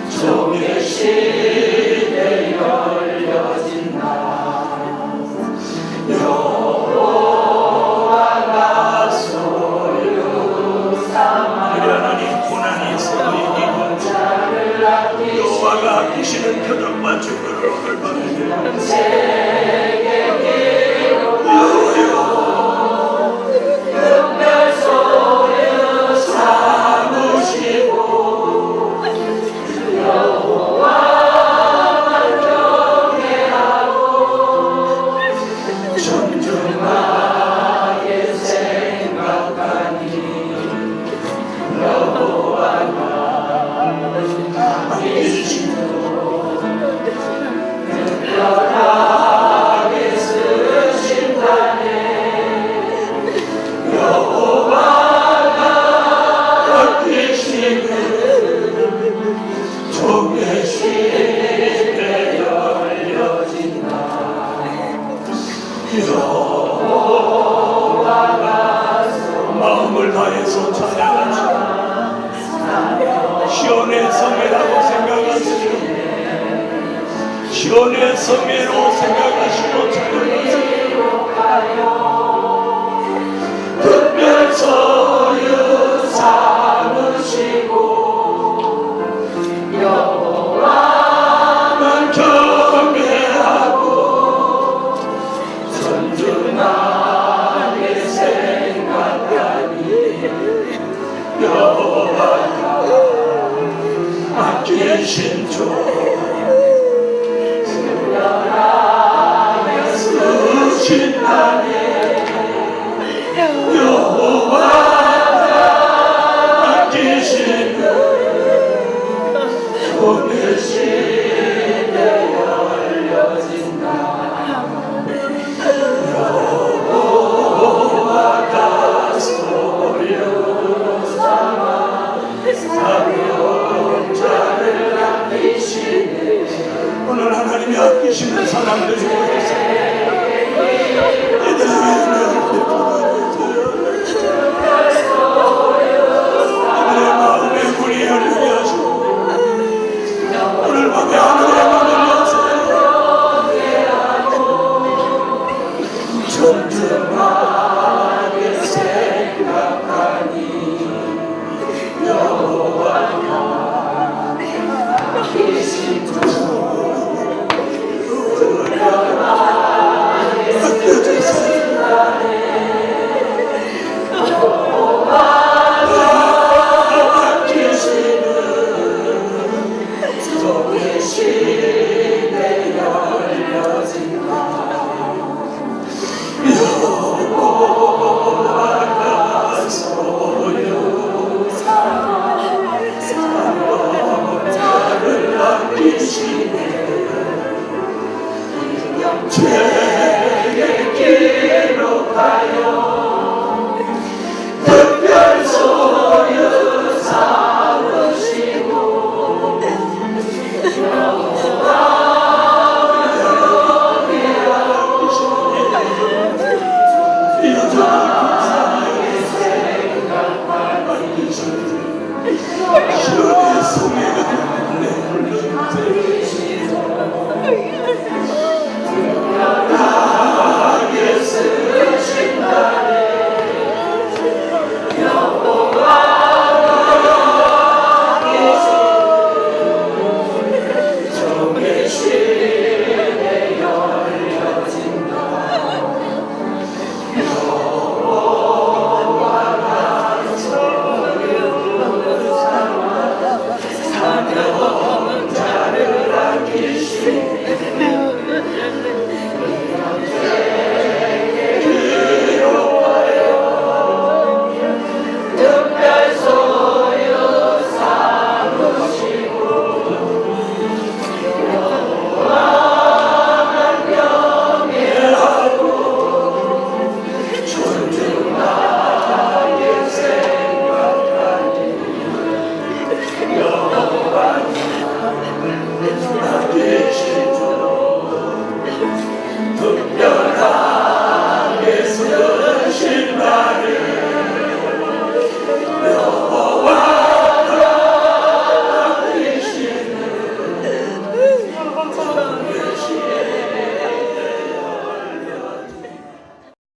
종의 시대 열려진다. 여호와가 소유 삼아 하나님 고난이 있어도 이기고 여호와가 아끼시는 표적과 증거를 오늘 밤에 특별 소유 삼으시고 여호와만 경외하고 존중하게 생각하니 여호와가 맡기신 종 특별하게 쓰신다네. 여호와가 맡기시는 종의 시대 열려진다. 여호와가 마음을 다해서 찬양하시고 시온의 성회라고 생각하시고 시온의 성회로 생각하시고 찬양하시고 계신 주 쓰신 나의 여호와가 계신 손에 시대 열려진다 여호와가 소리로 삼아 사명자를 아끼시네 오늘 하나님이 아끼시는 사람들이 모였습니다 이들에게 이들의 마음의 문이 열리게 하시고 오늘 밤에 하늘의 문을 여세요 정중하게 생각하니 여호와가 계신 주 죄의 기록하여 특별 소유 삼으시고 여호와 여기 아끼시니 여호와의 생각만 이시니